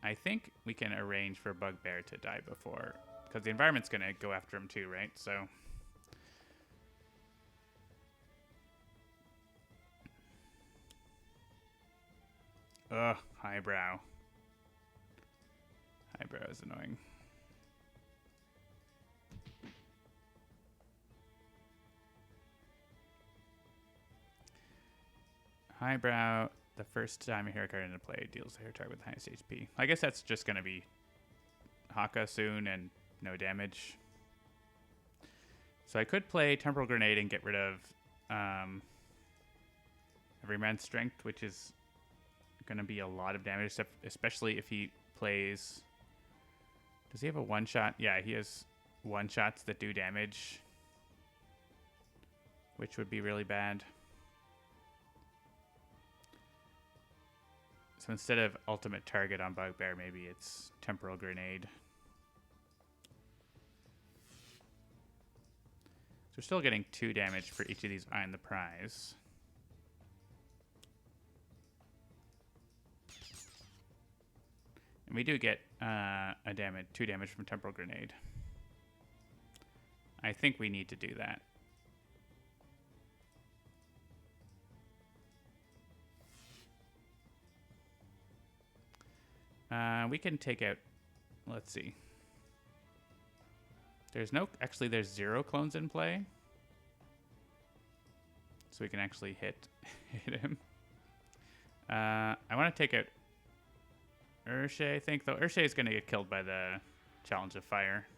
I think we can arrange for Bugbear to die before, because the environment's gonna go after him too, right? So ugh, highbrow. Highbrow is annoying. Highbrow, the first time a hero card into play deals the hero target with the highest HP. I guess that's just going to be Haka soon and no damage. So I could play Temporal Grenade and get rid of Everyman's Strength, which is going to be a lot of damage, especially if he plays... Does he have a one-shot? Yeah, he has one-shots that do damage, which would be really bad. So instead of Ultimate Target on Bugbear, maybe it's Temporal Grenade. So we're still getting 2 damage for each of these Eye on the Prize. And we do get 2 damage from Temporal Grenade. I think we need to do that. We can take out, let's see. There's 0 clones in play. So we can actually hit him. I want to take out Urshay, I think, though Urshay is going to get killed by the Challenge of Fire.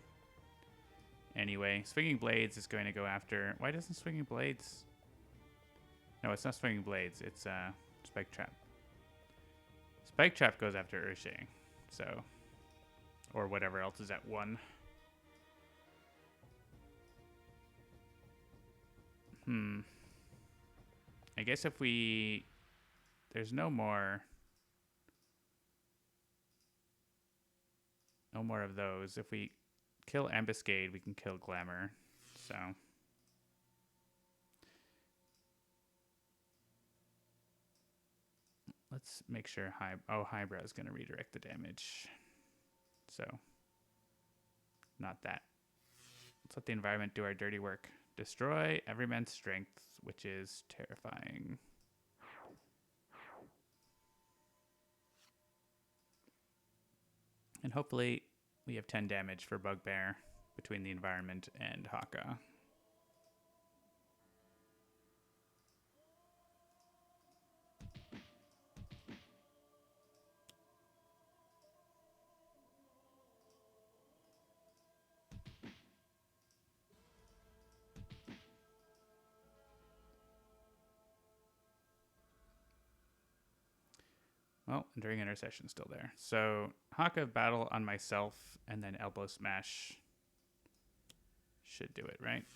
Anyway, Swinging Blades is going to go after... Why doesn't Swinging Blades... No, it's not Swinging Blades. It's Spike Trap. Spike Trap goes after Urshay, so... Or whatever else is at 1. I guess if we... There's no more... No more of those. If we kill Ambuscade, we can kill Glamour. So... Let's make sure Highbrow is going to redirect the damage. So, not that. Let's let the environment do our dirty work. Destroy Everyman's Strength, which is terrifying. And hopefully we have 10 damage for Bugbear between the environment and Haka. Well, Enduring Intercession still there. So Haka battle on myself and then Elbow Smash should do it, right?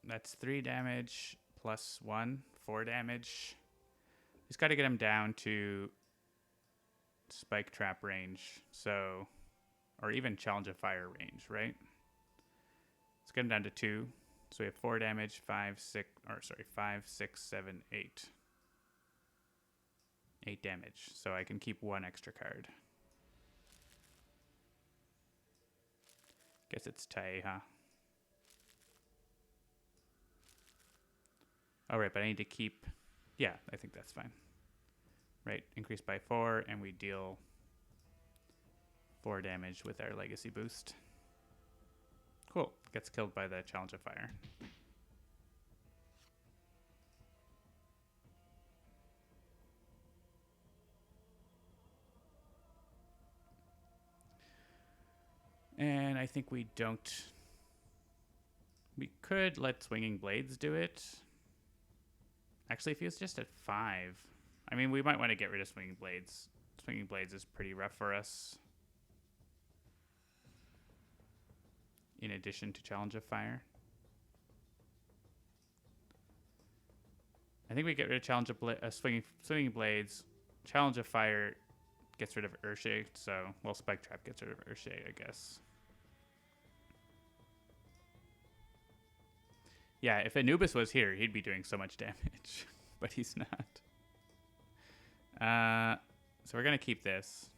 That's 3 damage plus 1, 4 damage. Just got to get him down to Spike Trap range, so, or even Challenge of Fire range, right? Let's get him down to 2. So we have 4 damage, 5, 6, 7, 8. 8 damage. So I can keep 1 extra card. Guess it's Tai, huh? Oh, right, but I need to keep... Yeah, I think that's fine. Right, increase by 4, and we deal 4 damage with our legacy boost. Cool. Gets killed by the Challenge of Fire. And I think we don't... We could let Swinging Blades do it. Actually, if he was just at 5... I mean, we might want to get rid of Swinging Blades. Swinging Blades is pretty rough for us. In addition to Challenge of Fire. I think we get rid of Challenge of Swinging Blades. Challenge of Fire gets rid of Earthshake, so... Well, Spike Trap gets rid of Earthshake, I guess. Yeah, if Anubis was here, he'd be doing so much damage. But he's not. So we're going to keep this.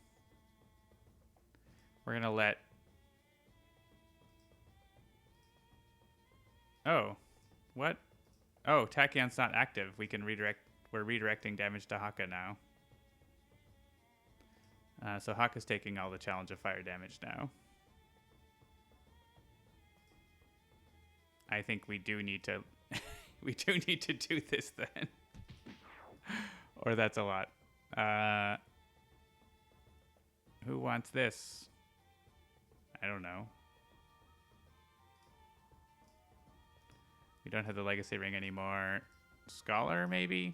We're going to let... Oh. What? Oh, Tachyon's not active. We can redirect... We're redirecting damage to Haka now. So Haka's taking all the Challenge of Fire damage now. I think we do need to... we do need to do this then. Or that's a lot. Who wants this? I don't know. We don't have the Legacy Ring anymore. Scholar, maybe?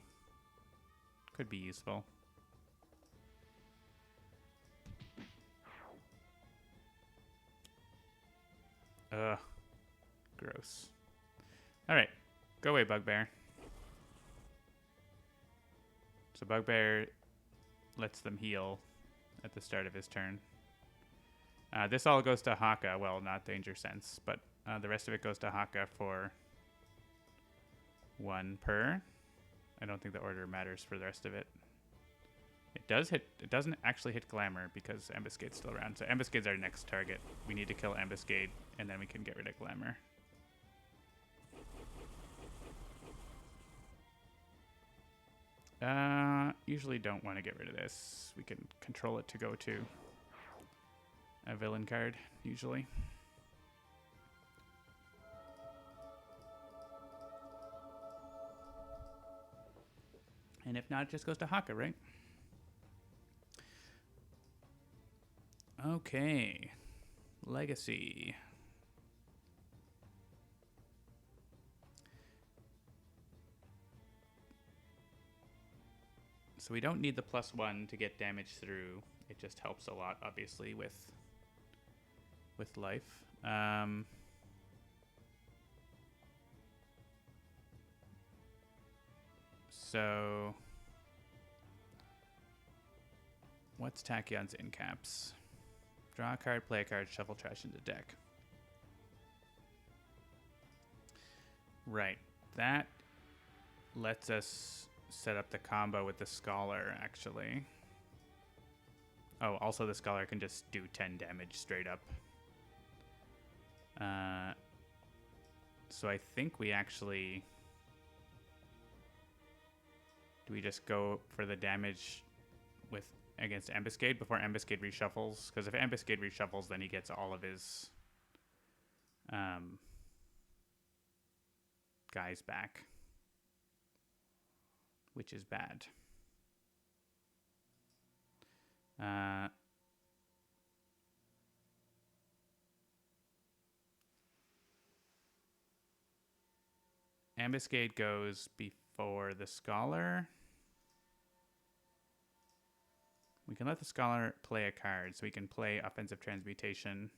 Could be useful. Ugh. Gross. Alright. Go away, Bugbear. So Bugbear lets them heal at the start of his turn. This all goes to Haka. Well, not Danger Sense, but the rest of it goes to Haka for 1 per. I don't think the order matters for the rest of it. It does hit. It doesn't actually hit Glamour because Ambuscade's still around. So Ambuscade's our next target. We need to kill Ambuscade, and then we can get rid of Glamour. Usually don't want to get rid of this. We can control it to go to a villain card, usually. And if not, it just goes to Haka, right? Okay. Legacy. So we don't need the +1 to get damage through. It just helps a lot, obviously, with life. So what's Tachyon's in caps? Draw a card, play a card, shuffle trash into deck. Right. That lets us set up the combo with the Scholar, actually. Oh, also the Scholar can just do 10 damage straight up. So I think we actually... Do we just go for the damage with against Ambuscade before Ambuscade reshuffles? Because if Ambuscade reshuffles, then he gets all of his guys back, which is bad. Ambuscade goes before the Scholar. We can let the Scholar play a card, so we can play Offensive Transmutation.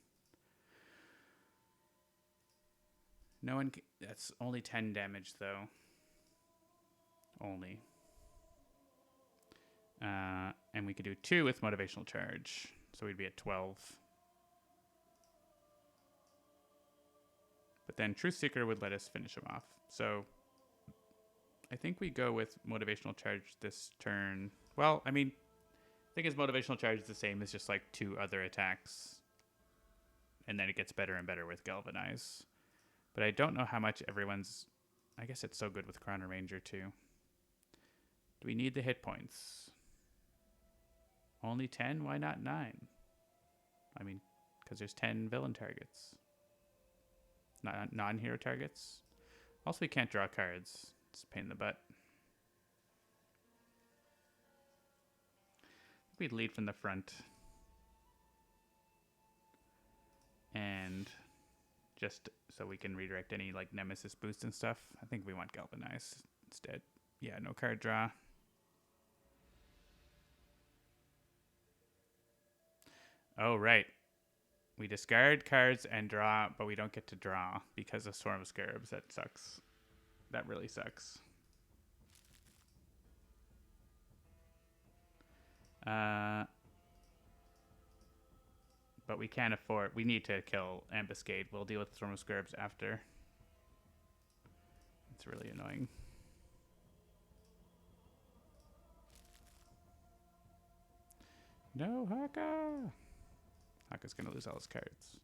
No one. That's only 10 damage, though. Only. And we could do 2 with Motivational Charge, so we'd be at 12. But then Truth Seeker would let us finish him off. So I think we go with Motivational Charge this turn. Well, I mean, I think his Motivational Charge is the same as just like 2 other attacks. And then it gets better and better with Galvanize. But I don't know how much everyone's... I guess it's so good with Chrono-Ranger too. Do we need the hit points? Only 10? Why not 9? I mean, because there's 10 villain targets. Non-hero targets. Also, we can't draw cards. It's a pain in the butt. We'd lead from the front. And just so we can redirect any like Nemesis boost and stuff. I think we want Galvanize instead. Yeah, no card draw. Oh, right. We discard cards and draw, but we don't get to draw because of Swarm of Scarabs. That sucks. That really sucks. But we can't afford... We need to kill Ambuscade. We'll deal with Swarm of Scarabs after. It's really annoying. No, Haka! Haka's going to lose all his cards.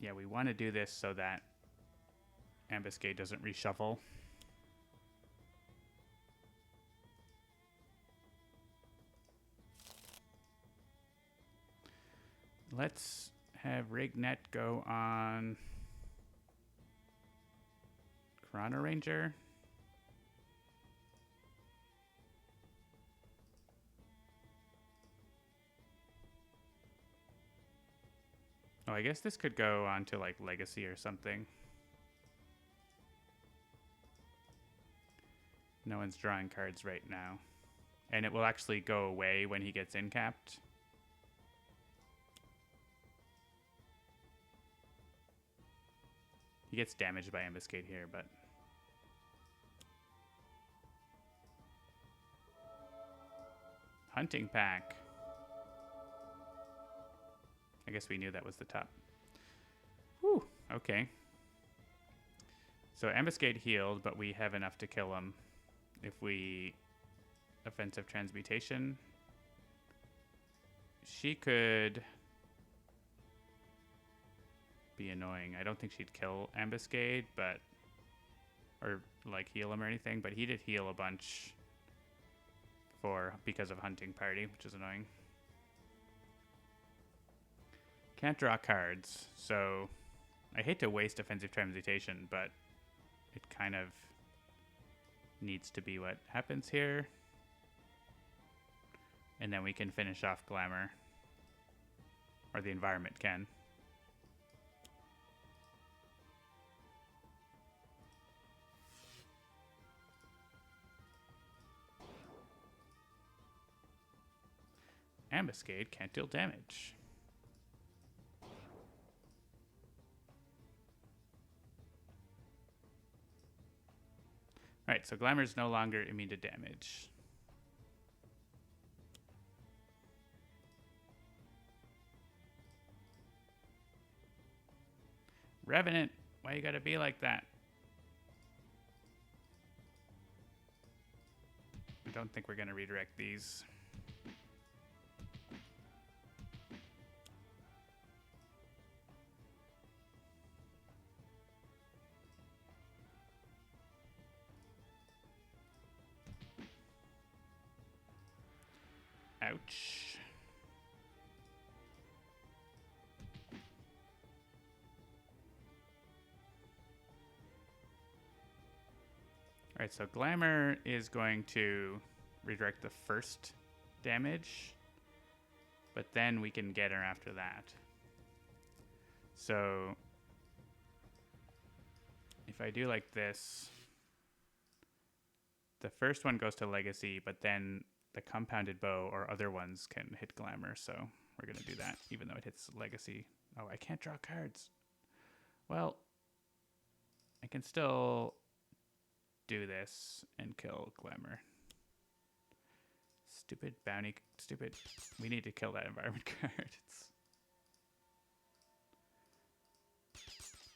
Yeah, we want to do this so that Ambuscade doesn't reshuffle. Let's have Rignet go on Chrono-Ranger. Oh, I guess this could go on to like Legacy or something. No one's drawing cards right now. And it will actually go away when he gets incapped. He gets damaged by Ambuscade here, but... Hunting Pack. I guess we knew that was the top. Whew, okay. So Ambuscade healed, but we have enough to kill him if we offensive transmutation. She could be annoying. I don't think she'd kill Ambuscade, but... Or, like, heal him or anything, but he did heal a bunch because of Hunting Party, which is annoying. Can't draw cards, so I hate to waste offensive transmutation, but it kind of needs to be what happens here. And then we can finish off Glamour. Or the environment can. Ambuscade can't deal damage. Alright, so Glamour is no longer immune to damage. Revenant, why you gotta be like that? I don't think we're gonna redirect these. Ouch. Alright, so Glamour is going to redirect the first damage, but then we can get her after that. So if I do like this, the first one goes to Legacy, but then the compounded bow or other ones can hit glamour, so we're going to do that, even though it hits legacy. Oh, I can't draw cards. Well, I can still do this and kill glamour. Stupid bounty. Stupid. We need to kill that environment card.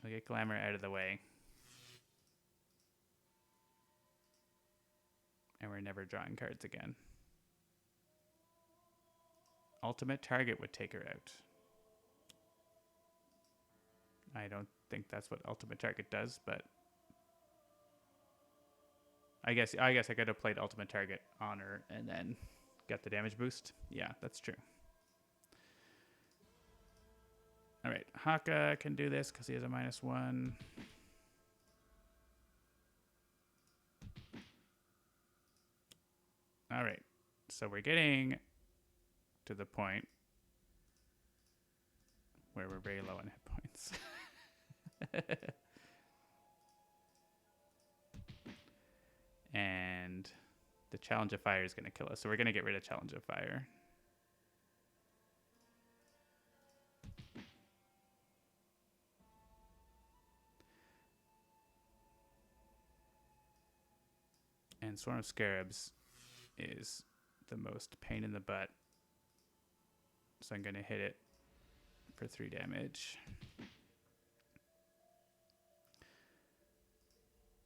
We'll get glamour out of the way. And we're never drawing cards again. Ultimate target would take her out. I don't think that's what ultimate target does, but I guess I could have played ultimate target on her and then get the damage boost. Yeah, that's true. All right, Haka can do this because he has a -1. All right, so we're getting to the point where we're very low on hit points. And the Challenge of Fire is going to kill us, so we're going to get rid of Challenge of Fire. And Swarm of Scarabs is the most pain in the butt. So I'm going to hit it for 3 damage.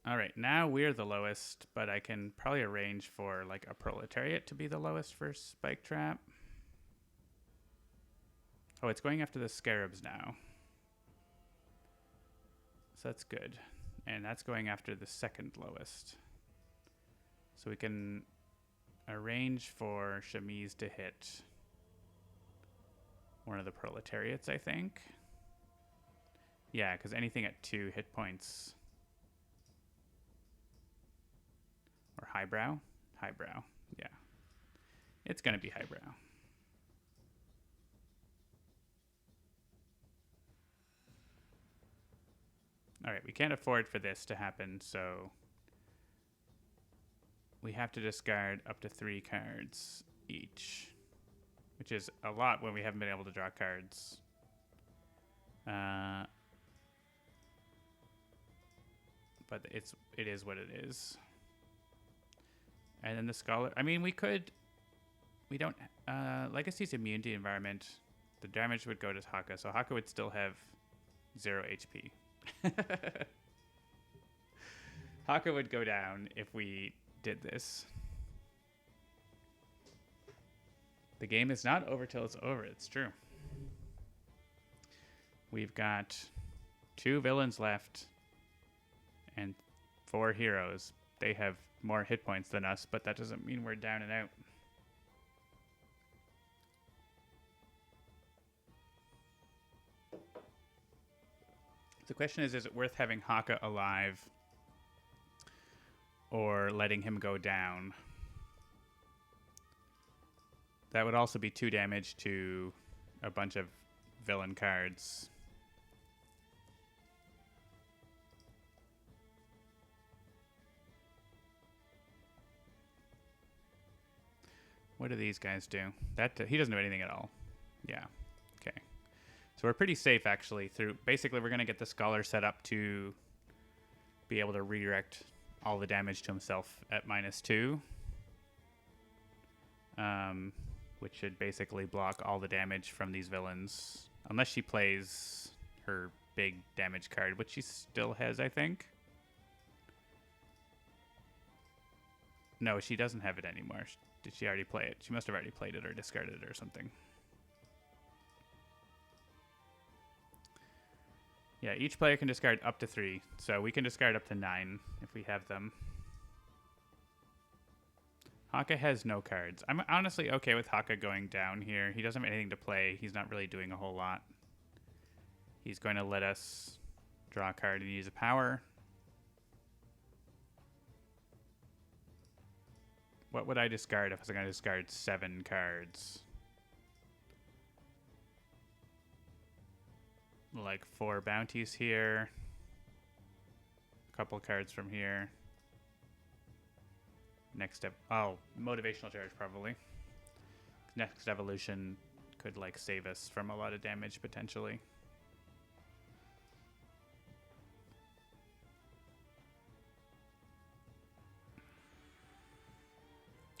All right, now we're the lowest, but I can probably arrange for like a Proletariat to be the lowest for Spike Trap. Oh, it's going after the Scarabs now. So that's good. And that's going after the second lowest. So we can arrange for Shamiz to hit one of the Proletariats, I think. Yeah, because anything at 2 hit points. Or Highbrow? Highbrow, yeah. It's going to be Highbrow. All right, we can't afford for this to happen, so we have to discard up to 3 cards each, which is a lot when we haven't been able to draw cards. But it is what it is. And then the Scholar, I mean, we don't, Legacy's immune to environment. The damage would go to Haka, so Haka would still have 0 HP. Haka would go down if we did this. The game is not over till it's over. It's true. We've got 2 villains left and 4 heroes. They have more hit points than us, but that doesn't mean we're down and out. The question is it worth having Haka alive or letting him go down? That would also be 2 damage to a bunch of villain cards. What do these guys do? He doesn't do anything at all. Yeah. Okay. So we're pretty safe, actually. Basically, we're going to get the Scholar set up to be able to redirect all the damage to himself at -2. Which should basically block all the damage from these villains. Unless she plays her big damage card, which she still has, I think. No, she doesn't have it anymore. Did she already play it? She must have already played it or discarded it or something. Yeah, each player can discard up to 3. So we can discard up to 9 if we have them. Haka has no cards. I'm honestly okay with Haka going down here. He doesn't have anything to play. He's not really doing a whole lot. He's going to let us draw a card and use a power. What would I discard if I was going to discard 7 cards? Like 4 bounties here. A couple cards from here. Motivational charge probably. Next evolution could like save us from a lot of damage potentially.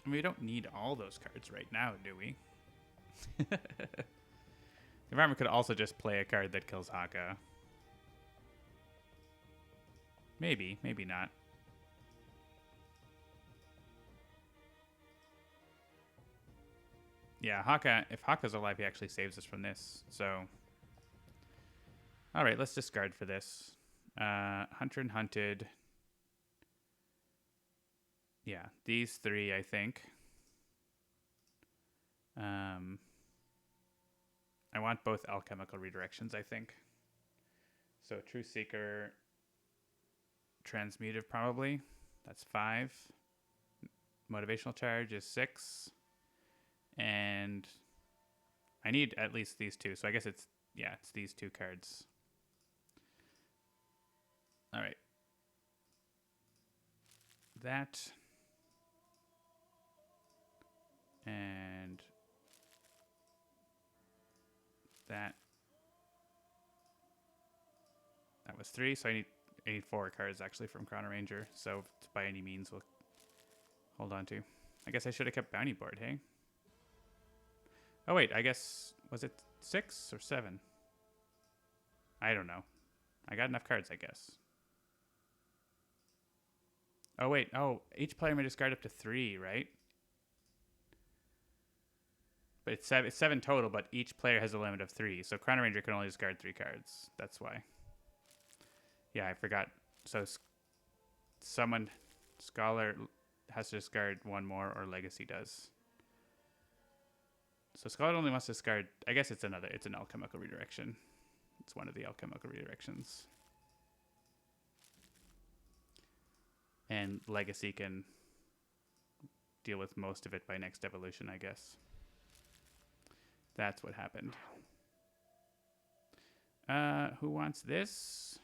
I mean, we don't need all those cards right now, do we? The environment could also just play a card that kills Haka. Maybe, maybe not. Yeah, Haka, if Haka's alive, he actually saves us from this, so... Alright, let's discard for this. Hunter and Hunted. Yeah, these three, I think. I want both alchemical redirections, I think. So True Seeker, Transmutive probably. That's 5. Motivational charge is 6. And I need at least these two. So I guess it's these two cards. All right. That. And that. That was 3. So I need 4 cards actually from Chrono-Ranger. So by any means, we'll hold on to. I guess I should have kept Bounty Board, hey? Oh, wait, I guess, was it 6 or 7? I don't know. I got enough cards, I guess. Oh, wait. Oh, each player may discard up to 3, right? But it's 7 total, but each player has a limit of 3. So Chrono-Ranger can only discard 3 cards. That's why. Yeah, I forgot. So Scholar has to discard 1 more, or Legacy does. So Scholar only wants to discard, I guess it's an alchemical redirection. It's one of the alchemical redirections. And Legacy can deal with most of it by next evolution, I guess. That's what happened. Who wants this?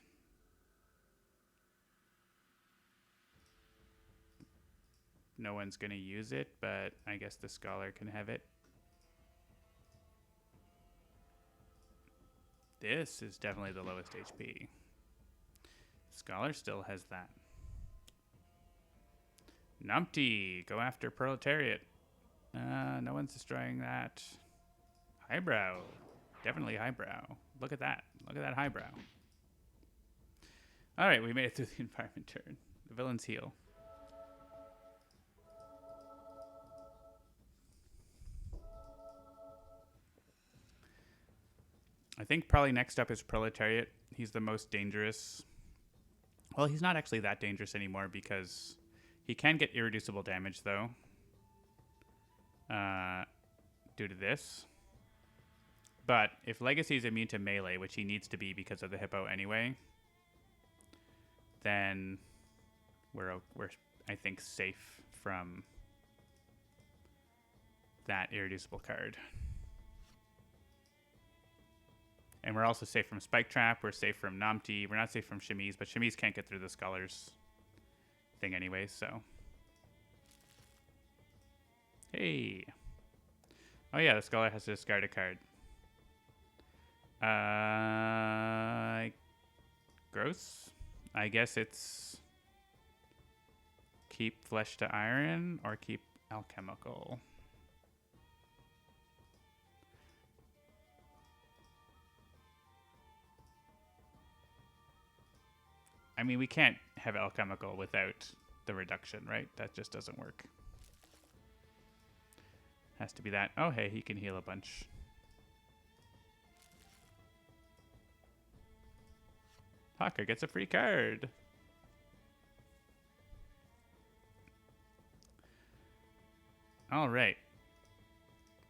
No one's going to use it, but I guess the Scholar can have it. This is definitely the lowest HP. Scholar still has that. Numpty, go after Proletariat. No one's destroying that. Highbrow, definitely Highbrow. Look at that. Look at that Highbrow. All right, we made it through the environment turn. The villains heal. I think probably next up is Proletariat. He's the most dangerous. Well, he's not actually that dangerous anymore because he can get irreducible damage, though, due to this. But if Legacy is immune to melee, which he needs to be because of the Hippo anyway, then we're I think, safe from that irreducible card. And we're also safe from Spike Trap. We're safe from Namti. We're not safe from Shamiz, but Shamiz can't get through the Scholars thing anyway, so. Hey. Oh yeah, the Scholar has to discard a card. Gross. I guess it's keep Flesh to Iron or keep Alchemical. I mean, we can't have Alchemical without the reduction, right? That just doesn't work. Has to be that. Oh, hey, he can heal a bunch. Haka gets a free card. All right.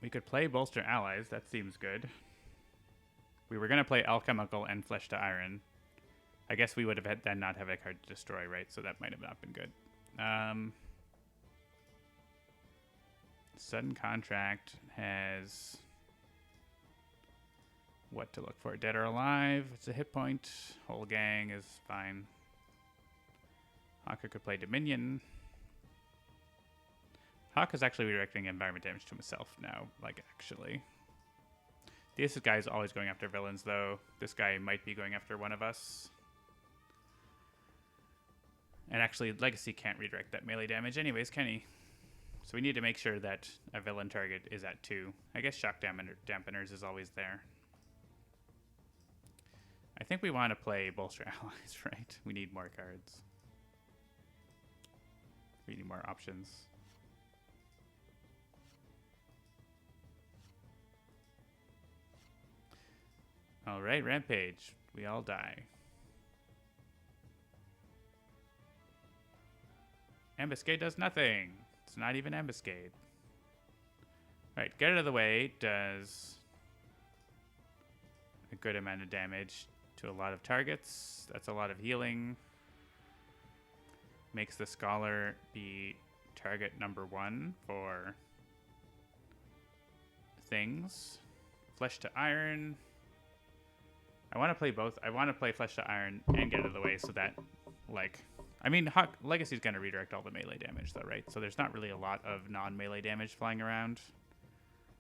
We could play Bolster Allies. That seems good. We were going to play Alchemical and Flesh to Iron. I guess we would have then not have a card to destroy, right? So that might have not been good. Sudden Contract has what to look for. Dead or Alive. It's a hit point. Whole Gang is fine. Haka could play Dominion. Haka's actually redirecting environment damage to himself now, like, actually. This guy is always going after villains, though. This guy might be going after one of us. And actually, Legacy can't redirect that melee damage anyways, can he? So we need to make sure that a villain target is at 2. I guess shock dampeners is always there. I think we want to play Bolster Allies, right? We need more cards. We need more options. Alright, Rampage. We all die. Ambuscade does nothing. It's not even Ambuscade. Alright, get out of the way does a good amount of damage to a lot of targets. That's a lot of healing. Makes the Scholar be target number 1 for things. Flesh to Iron. I want to play both. I want to play Flesh to Iron and get out of the way so that, like... I mean, Legacy's going to redirect all the melee damage, though, right? So there's not really a lot of non-melee damage flying around.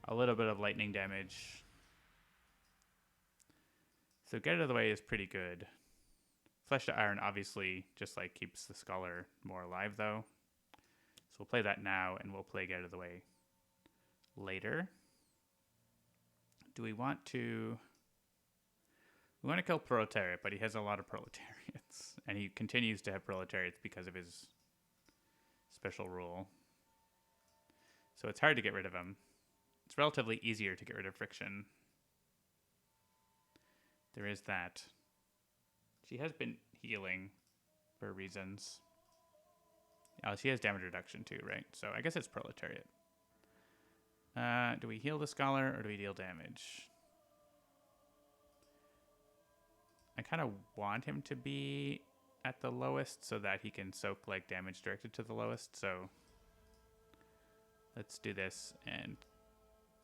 A little bit of lightning damage. So get out of the way is pretty good. Flesh to Iron obviously just, like, keeps the Scholar more alive, though. So we'll play that now, and we'll play get out of the way later. Do we want to... We want to kill Proletariat, but he has a lot of Proletariats. And he continues to have Proletariats because of his special rule. So it's hard to get rid of him. It's relatively easier to get rid of Friction. There is that. She has been healing for reasons. Oh, she has damage reduction too, right? So I guess it's Proletariat. Do we heal the Scholar or do we deal damage? I kind of want him to be at the lowest so that he can soak like damage directed to the lowest. So let's do this and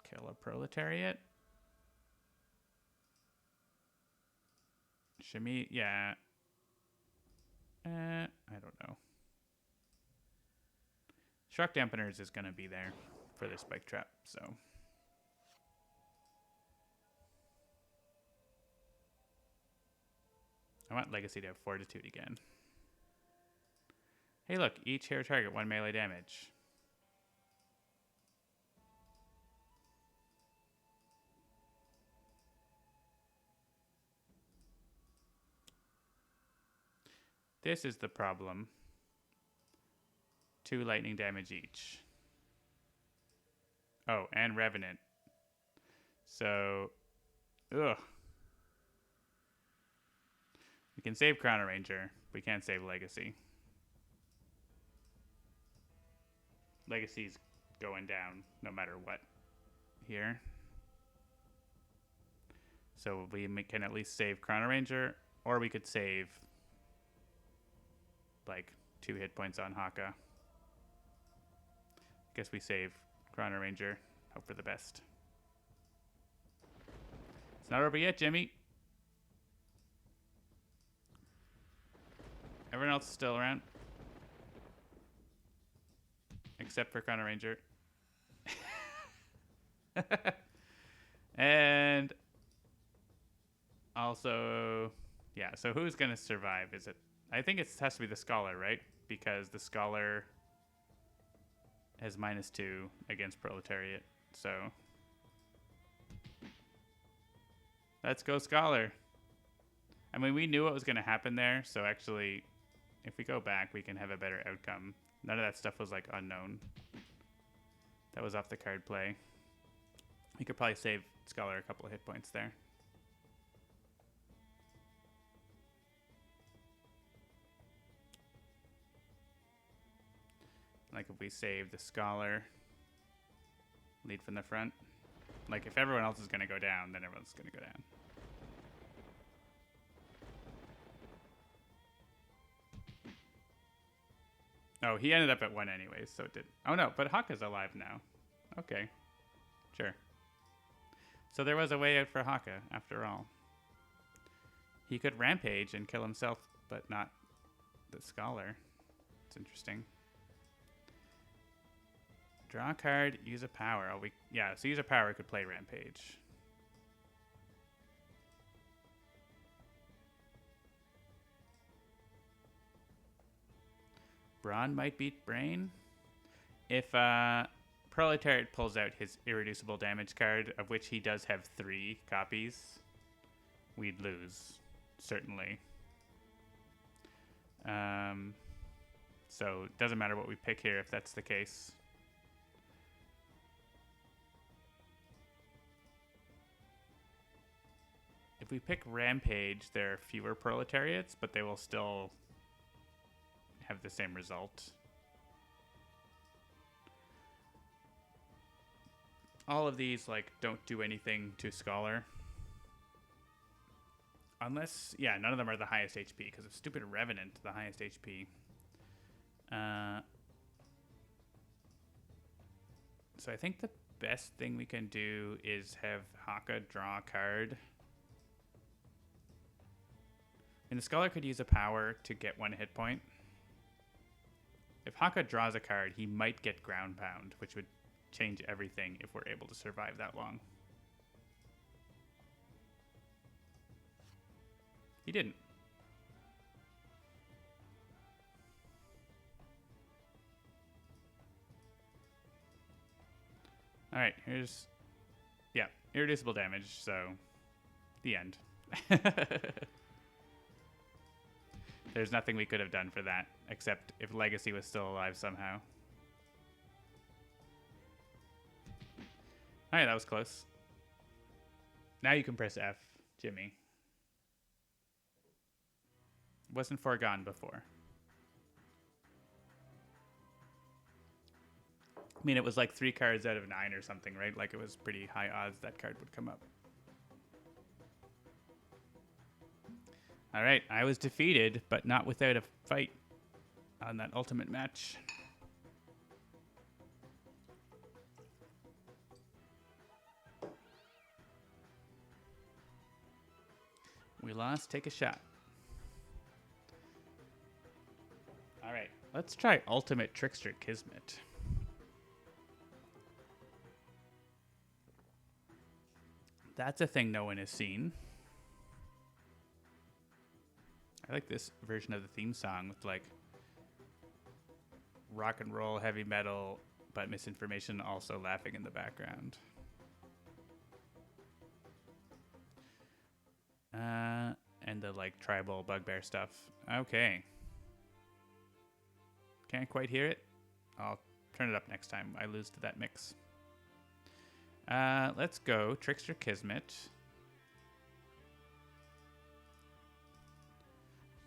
kill a Proletariat. Shimmy, yeah. I don't know. Shock dampeners is going to be there for this spike trap, so... I want Legacy to have Fortitude again. Hey look, each hero target 1 melee damage. This is the problem. 2 lightning damage each. Oh, and Revenant. So, ugh. We can save Chrono-Ranger. We can't save Legacy. Legacy's going down no matter what here. So we can at least save Chrono-Ranger, or we could save like 2 hit points on Haka. Guess we save Chrono-Ranger. Hope for the best. It's not over yet, Jimmy. Everyone else is still around. Except for Chrono-Ranger. And also, yeah, so who's going to survive? Is it... I think it has to be the Scholar, right? Because the Scholar has -2 against Proletariat. So let's go Scholar. I mean, we knew what was going to happen there, so actually... If we go back, we can have a better outcome. None of that stuff was, like, unknown. That was off the card play. We could probably save Scholar a couple of hit points there. Like, if we save the Scholar, lead from the front. Like, if everyone else is going to go down, then everyone's going to go down. Oh, he ended up at 1 anyways, so it did. Oh no, but Haka's alive now. Okay. Sure. So there was a way out for Haka, after all. He could rampage and kill himself, but not the Scholar. It's interesting. Draw a card, use a power. Oh, yeah, so use a power could play Rampage. Brawn might beat Brain. If Proletariat pulls out his irreducible damage card, of which he does have 3 copies, we'd lose, certainly. So it doesn't matter what we pick here if that's the case. If we pick Rampage, there are fewer Proletariats, but they will still have the same result. All of these, like, don't do anything to Scholar. Unless, yeah, none of them are the highest HP, because of stupid Revenant, the highest HP. So I think the best thing we can do is have Haka draw a card. And the Scholar could use a power to get 1 hit point. If Haka draws a card, he might get Ground Pound, which would change everything if we're able to survive that long. He didn't. All right, here's, yeah, irreducible damage, so the end. There's nothing we could have done for that, except if Legacy was still alive somehow. All right, that was close. Now you can press F, Jimmy. Wasn't foregone before. I mean, it was like 3 cards out of 9 or something, right? Like, it was pretty high odds that card would come up. All right, I was defeated, but not without a fight on that ultimate match. We lost, take a shot. All right, let's try Ultimate Trickster Kismet. That's a thing no one has seen. I like this version of the theme song with like rock and roll, heavy metal, but misinformation also laughing in the background. And the like tribal Bugbear stuff. Okay. Can't quite hear it. I'll turn it up next time I lose to that mix. Let's go Trickster Kismet.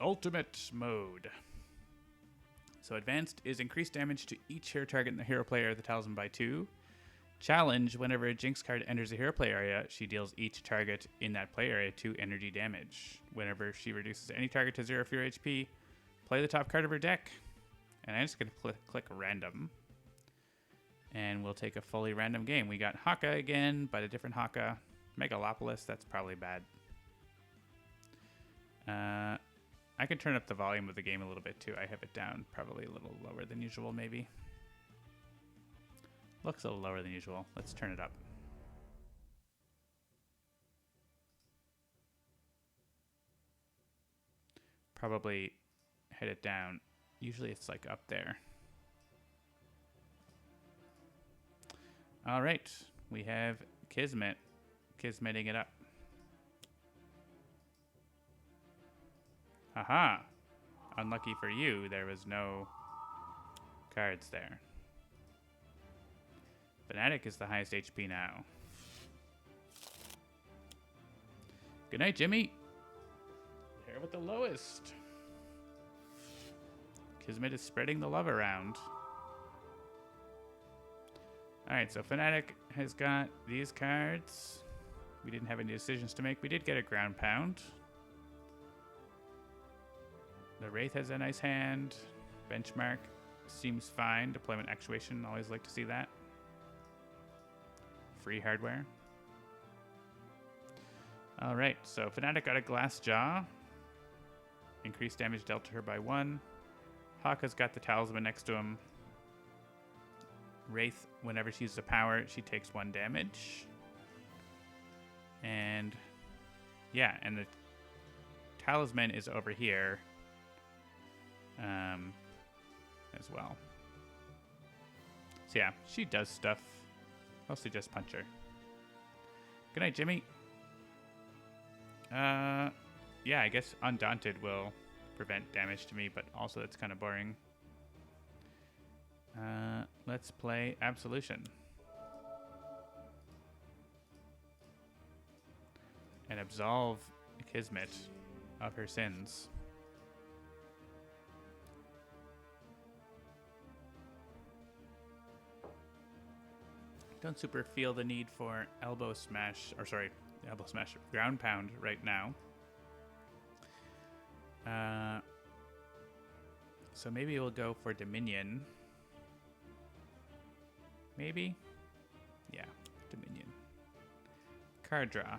Ultimate mode. So advanced is increased damage to each hero target in the hero player of the talisman by 2. Challenge, whenever a Jinx card enters the hero play area, she deals each target in that play area 2 energy damage. Whenever she reduces any target to 0 for your HP, play the top card of her deck. And I'm just going to click random. And we'll take a fully random game. We got Haka again, but a different Haka. Megalopolis, that's probably bad. I can turn up the volume of the game a little bit too. I have it down probably a little lower than usual maybe. Looks a little lower than usual. Let's turn it up. Probably head it down. Usually it's like up there. All right, we have Kismet. Kismeting it up. Haha. Unlucky for you, there was no cards there. Fanatic is the highest HP now. Good night, Jimmy. Here with the lowest. Kismet is spreading the love around. Alright, so Fanatic has got these cards. We didn't have any decisions to make. We did get a ground pound. The Wraith has a nice hand. Benchmark seems fine. Deployment actuation, always like to see that. Free hardware. Alright, so Fanatic got a glass jaw. Increased damage dealt to her by 1. Haka's got the talisman next to him. Wraith, whenever she uses a power, she takes 1 damage. And yeah, and the talisman is over here as well. So yeah, she does stuff. Mostly just punch her. Good night, Jimmy. Yeah, I guess Undaunted will prevent damage to me, but also that's kind of boring. Let's play Absolution. And absolve Kismet of her sins. Don't super feel the need for elbow smash, ground pound right now. So maybe we'll go for Dominion. Maybe? Yeah, Dominion. Card draw.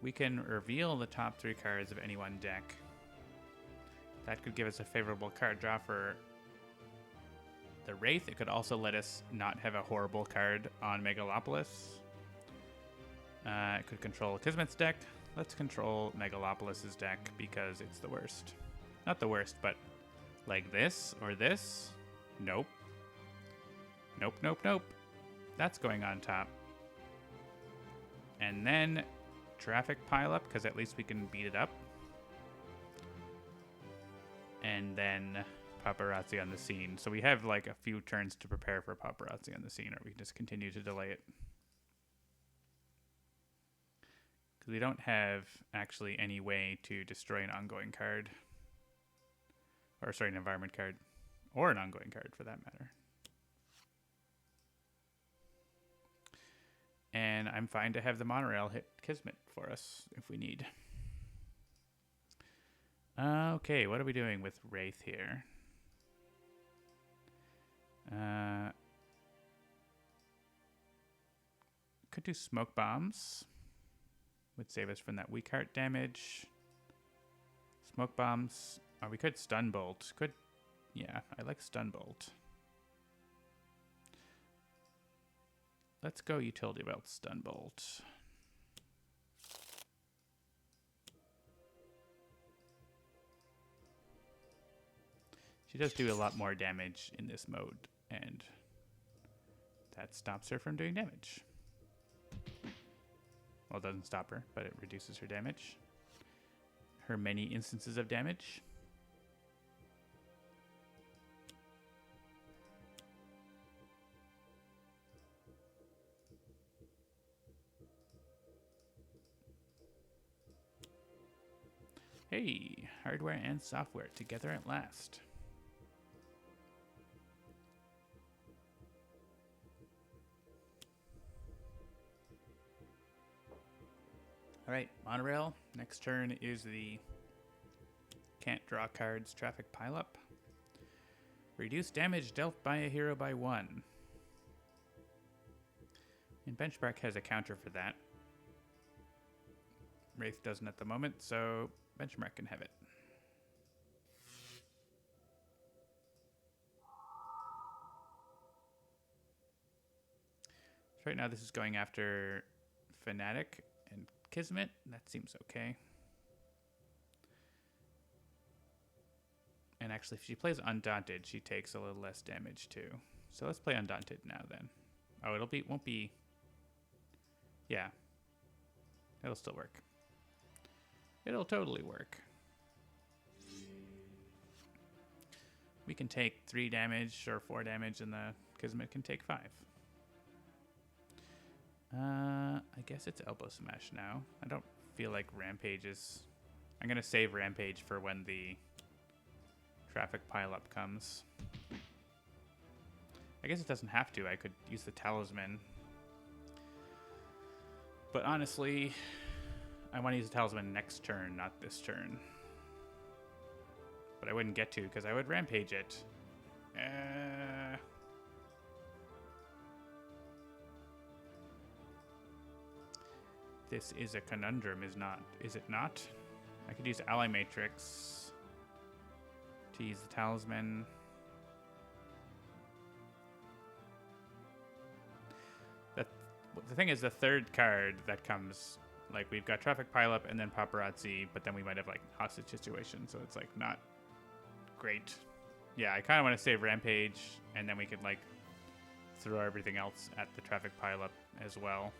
We can reveal the top 3 cards of any one deck. That could give us a favorable card draw for the Wraith. It could also let us not have a horrible card on Megalopolis. It could control Kismet's deck. Let's control Megalopolis' deck because it's the worst. Not the worst, but like this or this? Nope. Nope, nope, nope. That's going on top. And then traffic pileup, because at least we can beat it up. And then paparazzi on the scene. So we have like a few turns to prepare for paparazzi on the scene, or we can just continue to delay it. Because we don't have actually any way to destroy an ongoing card. Or sorry, an environment card. Or an ongoing card for that matter. And I'm fine to have the monorail hit Kismet for us if we need. Okay, what are we doing with Wraith here? Could do smoke bombs. Would save us from that weak heart damage. Smoke bombs. Or we could stun bolt. Yeah, I like stun bolt. Let's go utility belt stun bolt. She does do a lot more damage in this mode, and that stops her from doing damage. Well, it doesn't stop her, but it reduces her damage. Her many instances of damage. Hey, hardware and software together at last. All right, monorail. Next turn is the can't draw cards traffic pileup. Reduce damage dealt by a hero by 1. And Benchmark has a counter for that. Wraith doesn't at the moment, so Benchmark can have it. So right now this is going after Fanatic and Kismet. That seems okay. And actually, if she plays Undaunted, she takes a little less damage too. So let's play Undaunted now then. Oh, won't be... Yeah. It'll still work. It'll totally work. We can take 3 damage or 4 damage, and the Kismet can take 5. I guess it's Elbow Smash now. I don't feel like Rampage is... I'm going to save Rampage for when the traffic pileup comes. I guess it doesn't have to. I could use the Talisman. But honestly... I want to use the Talisman next turn, not this turn. But I wouldn't get to, because I would Rampage it. This is a conundrum, is it not? I could use Ally Matrix to use the Talisman. the thing is, the third card that comes, like, we've got Traffic Pileup and then Paparazzi, but then we might have, like, Hostage Situation, so it's, like, not great. Yeah, I kind of want to save Rampage, and then we could, like, throw everything else at the Traffic Pileup as well.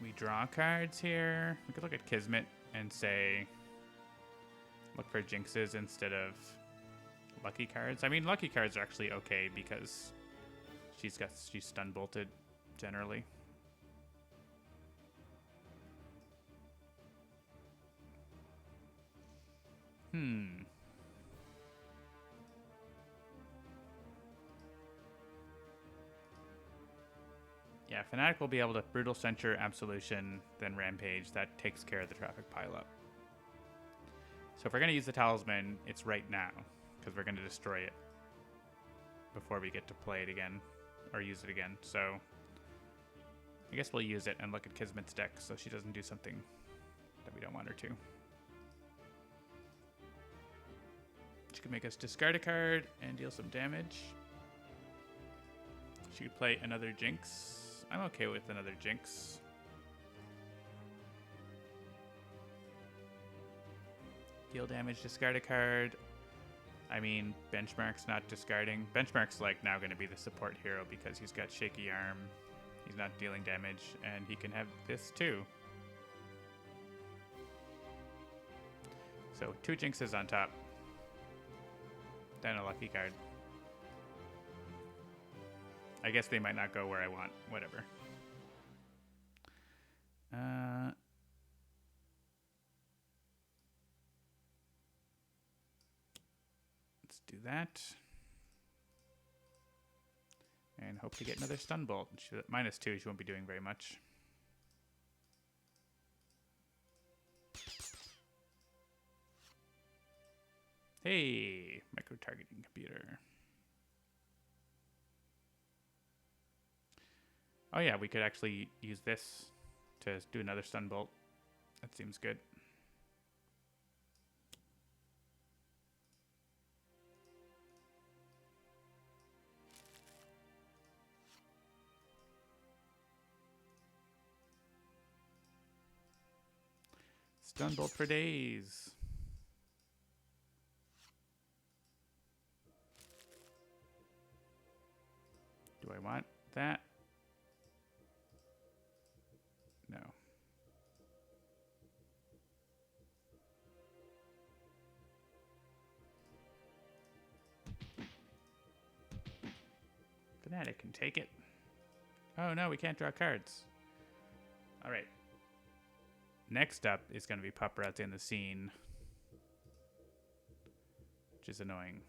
We draw cards here. We could look at Kismet and say, look for jinxes instead of lucky cards. I mean, lucky cards are actually okay because she's stun bolted generally. Yeah, Fanatic will be able to Brutal Censure, Absolution, then Rampage. That takes care of the Traffic Pileup. So if we're going to use the Talisman, it's right now, because we're going to destroy it before we get to play it again, or use it again. So I guess we'll use it and look at Kismet's deck so she doesn't do something that we don't want her to. She could make us discard a card and deal some damage. She could play another Jinx. I'm okay with another Jinx. Deal damage, discard a card. I mean, Benchmark's not discarding. Benchmark's like now going to be the support hero because he's got Shaky Arm. He's not dealing damage, and he can have this too. So 2 Jinxes on top. Then a lucky card. I guess they might not go where I want. Whatever. Let's do that. And hope to get another stun bolt. She's at -2, she won't be doing very much. Hey, micro-targeting computer. Oh yeah, we could actually use this to do another stun bolt. That seems good. Stun bolt for days. Do I want that? No. Fanatic can take it. Oh no, we can't draw cards. All right. Next up is going to be Paparazzi in the Scene, which is annoying.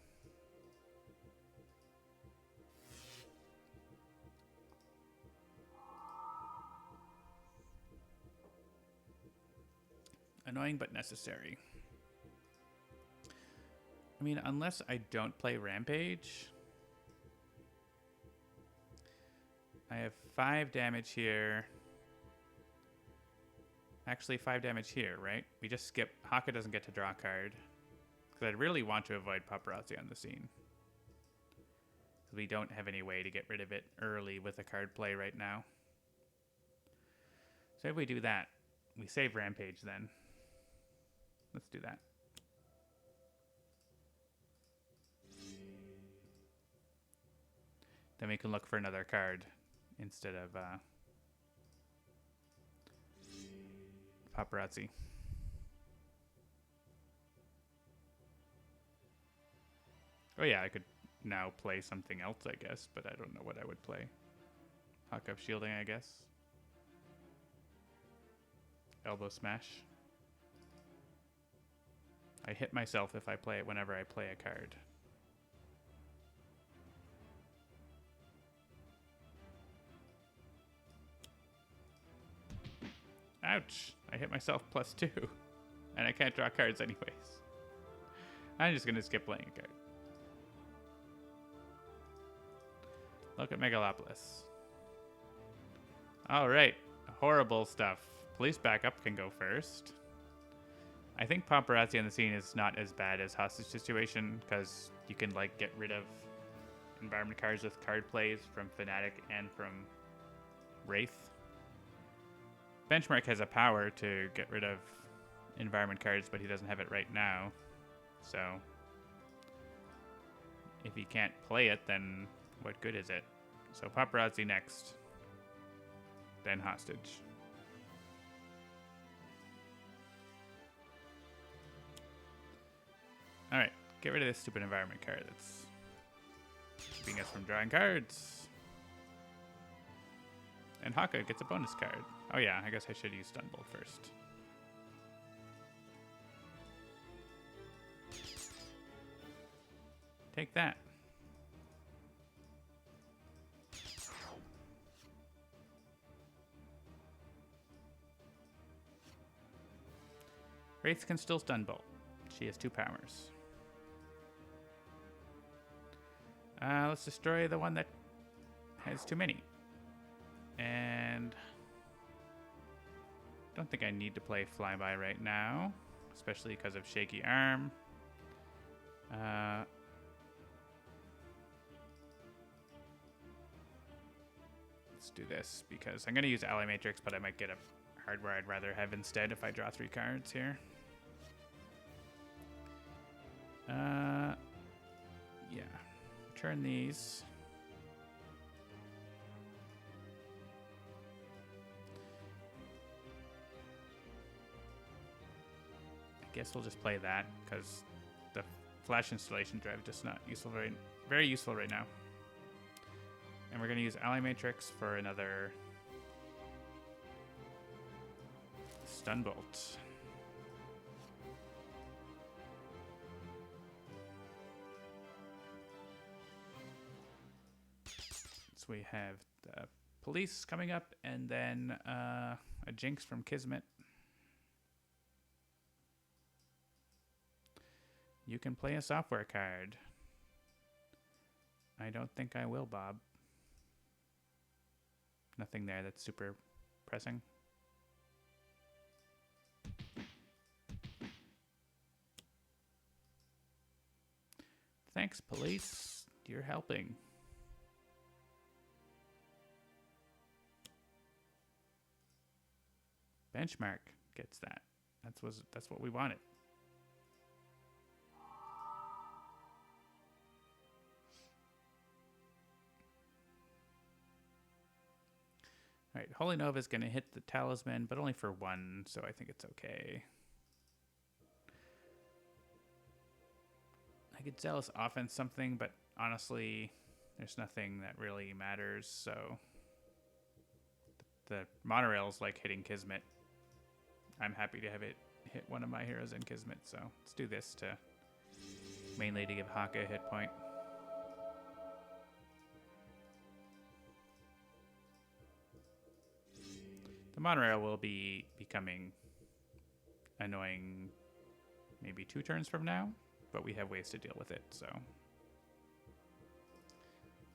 Annoying but necessary. I mean, unless I don't play Rampage, I have 5 damage here. Actually, 5 damage here, right? We just skip. Haka doesn't get to draw a card. Because I'd really want to avoid Paparazzi on the Scene. Because we don't have any way to get rid of it early with a card play right now. So if we do that, we save Rampage then. Let's do that. Then we can look for another card instead of Paparazzi. Oh yeah, I could now play something else, I guess, but I don't know what I would play. Hawk up shielding, I guess. Elbow smash. I hit myself if I play it whenever I play a card. Ouch! I hit myself +2. And I can't draw cards anyways. I'm just gonna skip playing a card. Look at Megalopolis. Alright. Horrible stuff. Police backup can go first. I think paparazzi on the scene is not as bad as hostage situation because you can like get rid of environment cards with card plays from Fanatic and from Wraith. Benchmark has a power to get rid of environment cards, but he doesn't have it right now. So if he can't play it, then what good is it? So paparazzi next, then hostage. All right, get rid of this stupid environment card that's keeping us from drawing cards. And Haka gets a bonus card. Oh yeah, I guess I should use Stunbolt first. Take that. Wraith can still Stunbolt. She has 2 powers. Let's destroy the one that has too many. And don't think I need to play Flyby right now, especially because of Shaky Arm. Let's do this because I'm going to use Ally Matrix, but I might get a hardware I'd rather have instead if I draw 3 cards here. Yeah. Return these. I guess we'll just play that because the flash installation drive is just not useful, very useful right now. And we're going to use Ally Matrix for another Stunbolt. So we have the police coming up, and then a Jinx from Kismet. You can play a software card. I don't think I will, Bob. Nothing there that's super pressing. Thanks, police. You're helping. Benchmark gets that. That's what we wanted. All right, Holy Nova is going to hit the Talisman, but only for 1, so I think it's okay. I could Zealous Offense something, but honestly, there's nothing that really matters, so the monorail's like hitting Kismet. I'm happy to have it hit one of my heroes in Kismet, so let's do this to mainly to give Haka a hit point. The monorail will be becoming annoying maybe 2 turns from now, but we have ways to deal with it, so.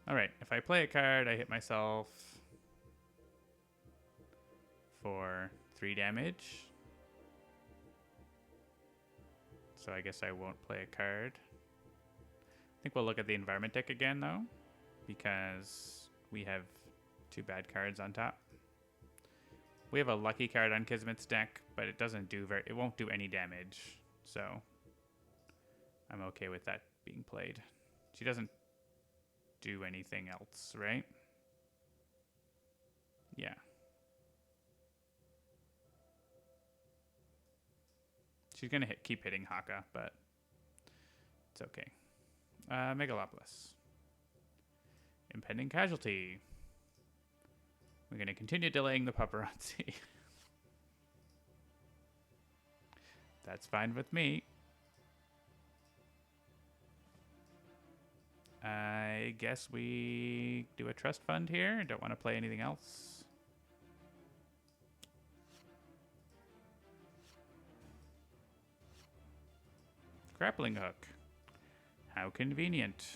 All right, if I play a card, I hit myself for 3 damage. So I guess I won't play a card. I think we'll look at the environment deck again, though, because we have 2 bad cards on top. We have a lucky card on Kismet's deck, but it won't do any damage, so I'm okay with that being played. She doesn't do anything else, right? Yeah. She's going to keep hitting Haka, but it's okay. Megalopolis. Impending casualty. We're going to continue delaying the paparazzi. That's fine with me. I guess we do a trust fund here. Don't want to play anything else. Grappling hook. How convenient.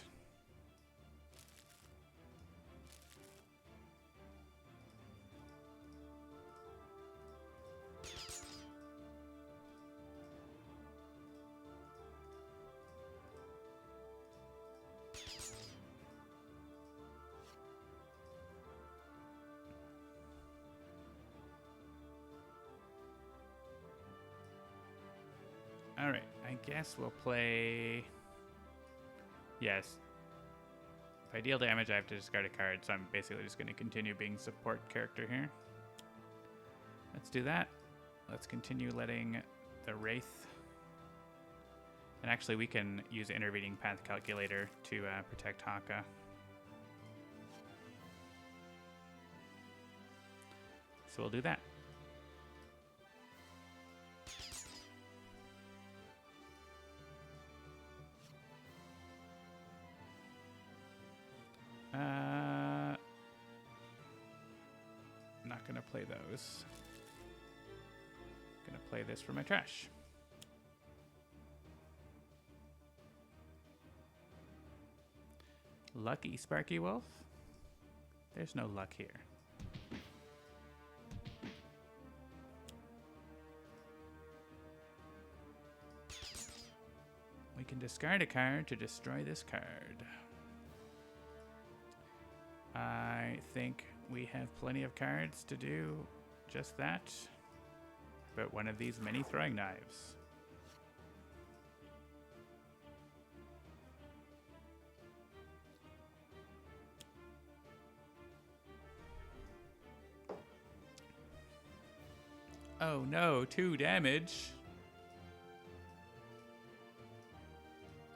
I guess we'll play... Yes. If I deal damage, I have to discard a card, so I'm basically just going to continue being support character here. Let's do that. Let's continue letting the Wraith... And actually, we can use Intervening Path Calculator to protect Haka. So we'll do that. Not gonna play those. Gonna play this for my trash. Lucky Sparky Wolf? There's no luck here. We can discard a card to destroy this card. I think we have plenty of cards to do just that. But one of these many throwing knives. Oh no, 2 damage.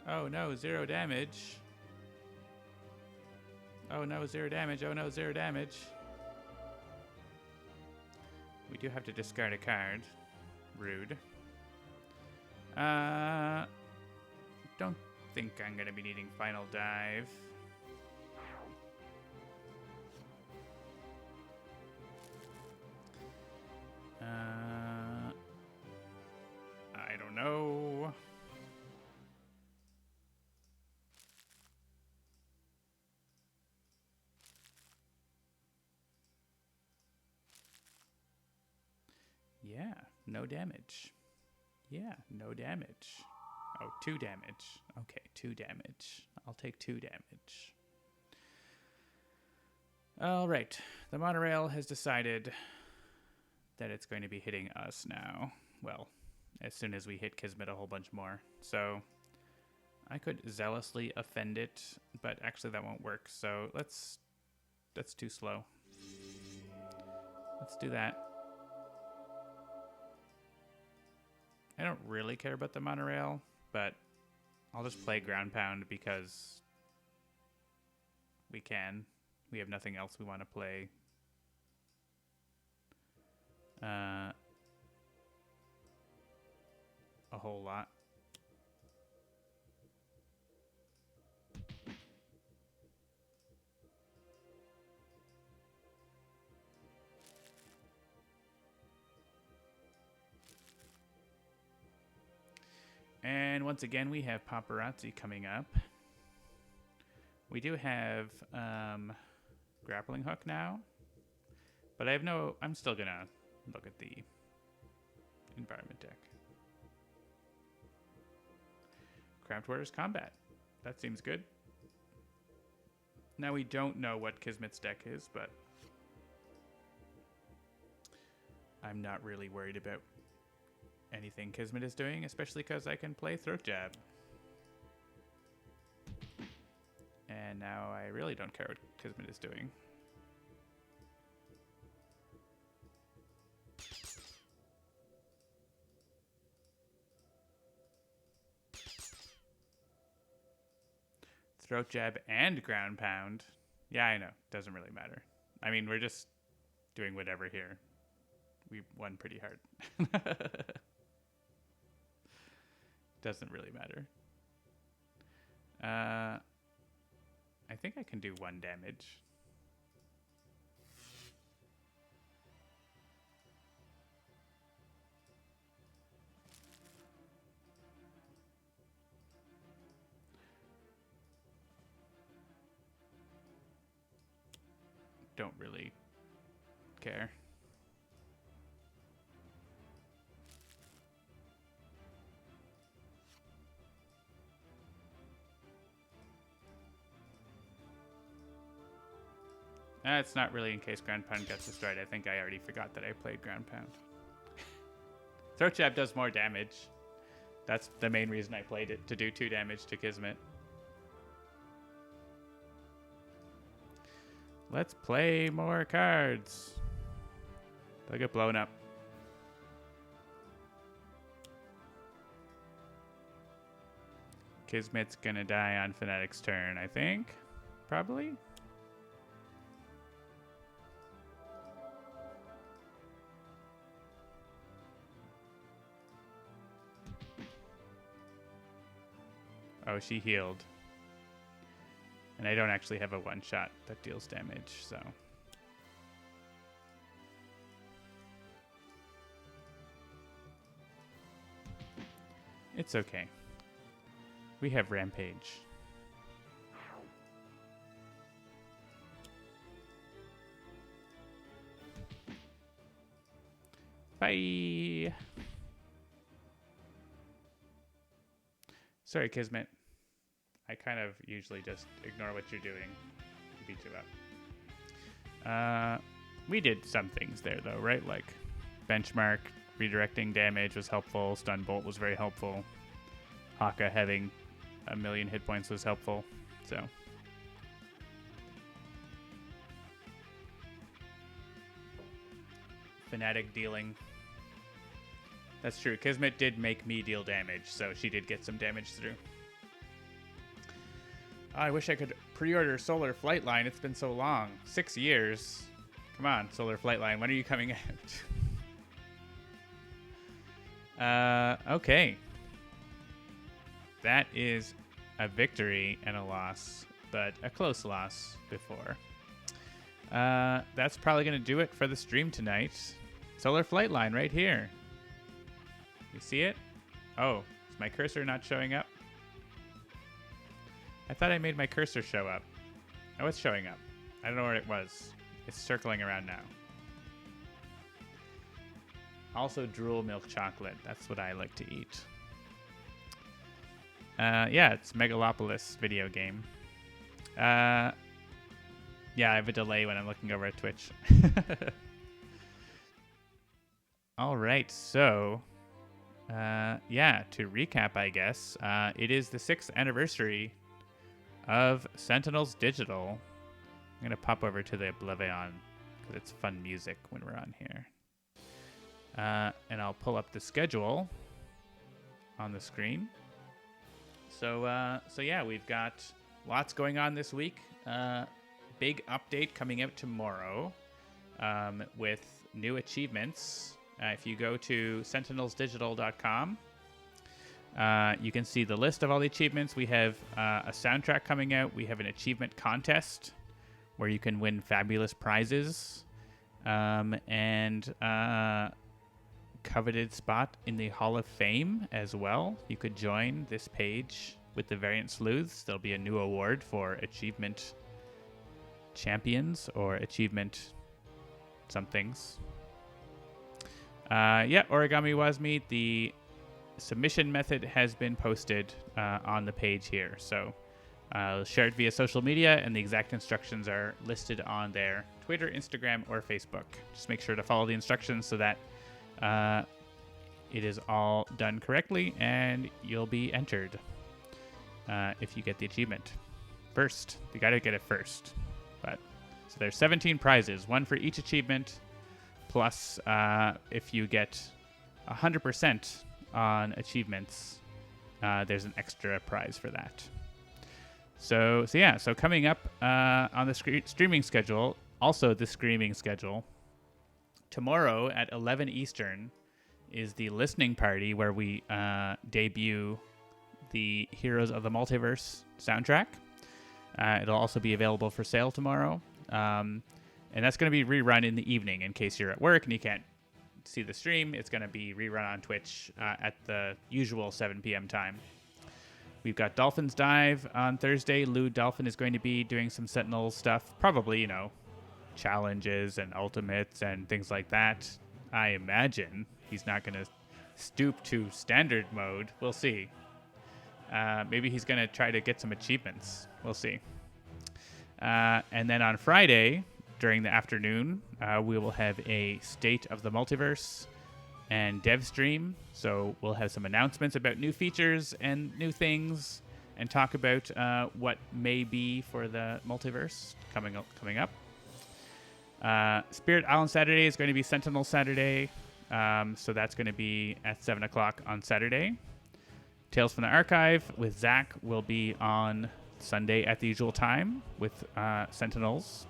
Oh no, 0 damage. Oh no, 0 damage. Oh no, 0 damage. We do have to discard a card. Rude. Don't think I'm gonna be needing Final Dive. I don't know. Yeah, no damage. Yeah, no damage. Oh, 2 damage. Okay, 2 damage. I'll take 2 damage. All right, the monorail has decided that it's going to be hitting us now. Well, as soon as we hit Kismet a whole bunch more. So I could zealously offend it, but actually that won't work. So that's too slow. Let's do that. I don't really care about the monorail, but I'll just play Ground Pound because we can. We have nothing else we want to play. A whole lot. And once again, we have Paparazzi coming up. We do have Grappling Hook now, but I have no... I'm still going to look at the environment deck. Craft Warriors Combat. That seems good. Now we don't know what Kismet's deck is, but I'm not really worried about anything Kismet is doing, especially because I can play Throat Jab. And now I really don't care what Kismet is doing. Throat Jab and Ground Pound. Yeah, I know. Doesn't really matter. I mean, we're just doing whatever here. We won pretty hard. Doesn't really matter. I think I can do 1 damage. Don't really care. It's not really in case Ground Pound gets destroyed. I think I already forgot that I played Ground Pound. Throat Jab does more damage. That's the main reason I played it, to do 2 damage to Kismet. Let's play more cards. They'll get blown up. Kismet's gonna die on Fanatic's turn, I think. Probably. Oh, she healed. And I don't actually have a one-shot that deals damage, so... It's okay. We have Rampage. Bye! Sorry, Kismet. I kind of usually just ignore what you're doing and beat you up. We did some things there, though, right? Like, benchmark, redirecting damage was helpful. Stun Bolt was very helpful. Haka having 1,000,000 hit points was helpful. So, Fanatic dealing. That's true. Kismet did make me deal damage, so she did get some damage through. I wish I could pre-order Solar Flightline. It's been so long. 6 years. Come on, Solar Flightline. When are you coming out? Okay. That is a victory and a loss, but a close loss before. That's probably going to do it for the stream tonight. Solar Flightline right here. You see it? Oh, is my cursor not showing up? I thought I made my cursor show up. Oh, it's showing up. I don't know where it was. It's circling around now. Also, drool milk chocolate. That's what I like to eat. Yeah, it's Megalopolis video game. Yeah, I have a delay when I'm looking over at Twitch. All right, so... yeah, to recap, I guess, it is the 6th anniversary of Sentinels Digital. I'm going to pop over to the Oblivion because it's fun music when we're on here. And I'll pull up the schedule on the screen. So yeah, we've got lots going on this week. Big update coming out tomorrow with new achievements. If you go to sentinelsdigital.com, you can see the list of all the achievements. We have a soundtrack coming out. We have an achievement contest where you can win fabulous prizes and coveted spot in the Hall of Fame as well. You could join this page with the Variant Sleuths. There'll be a new award for achievement champions or achievement somethings. Yeah, Origami Wasmi, the submission method has been posted on the page here. So I'll share it via social media, and the exact instructions are listed on their Twitter, Instagram, or Facebook. Just make sure to follow the instructions so that it is all done correctly, and you'll be entered if you get the achievement first. You got to get it first. But so there's 17 prizes, one for each achievement. Plus, if you get 100% on achievements, there's an extra prize for that. So yeah, so coming up on the streaming schedule, also the streaming schedule, tomorrow at 11 Eastern is the listening party where we debut the Heroes of the Multiverse soundtrack. It'll also be available for sale tomorrow. And that's going to be rerun in the evening in case you're at work and you can't see the stream. It's going to be rerun on Twitch at the usual 7 p.m. time. We've got Dolphins Dive on Thursday. Lou Dolphin is going to be doing some Sentinel stuff. Probably, challenges and ultimates and things like that. I imagine he's not going to stoop to standard mode. We'll see. Maybe he's going to try to get some achievements. We'll see. And then on Friday... during the afternoon, we will have a State of the Multiverse and dev stream. So we'll have some announcements about new features and new things, and talk about what may be for the multiverse coming up. Spirit Island Saturday is going to be Sentinel Saturday. So that's going to be at 7 o'clock on Saturday. Tales from the Archive with Zach will be on Sunday at the usual time with Sentinels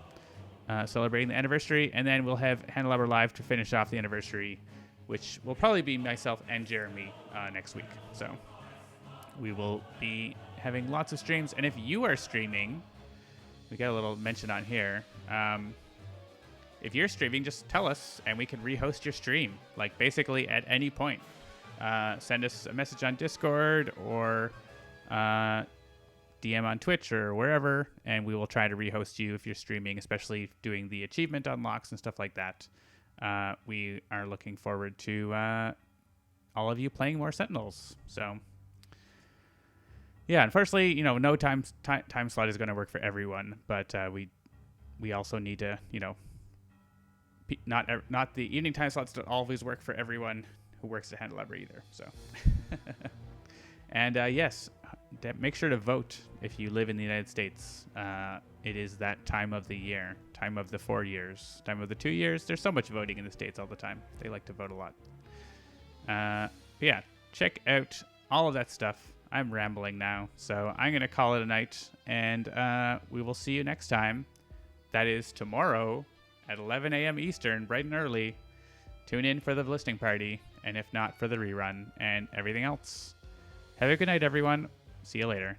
celebrating the anniversary. And then we'll have Handelabra Live to finish off the anniversary, which will probably be myself and Jeremy next week. So we will be having lots of streams. And if you are streaming, we got a little mention on here. If you're streaming, just tell us and we can rehost your stream, like basically at any point. Send us a message on Discord or DM on Twitch or wherever, and we will try to rehost you if you're streaming, especially doing the achievement unlocks and stuff like that. We are looking forward to all of you playing more Sentinels. So, yeah, unfortunately, no time slot is going to work for everyone, but we also need to, not the evening time slots don't always work for everyone who works at Handelabra either. So, and yes, make sure to vote if you live in the United States. It is that time of the year, time of the 4 years, time of the 2 years. There's so much voting in the States all the time. They like to vote a lot. Yeah, check out all of that stuff. I'm rambling now, so I'm going to call it a night, and we will see you next time. That is tomorrow at 11 a.m. Eastern, bright and early. Tune in for the listening party, and if not, for the rerun and everything else. Have a good night, everyone. See you later.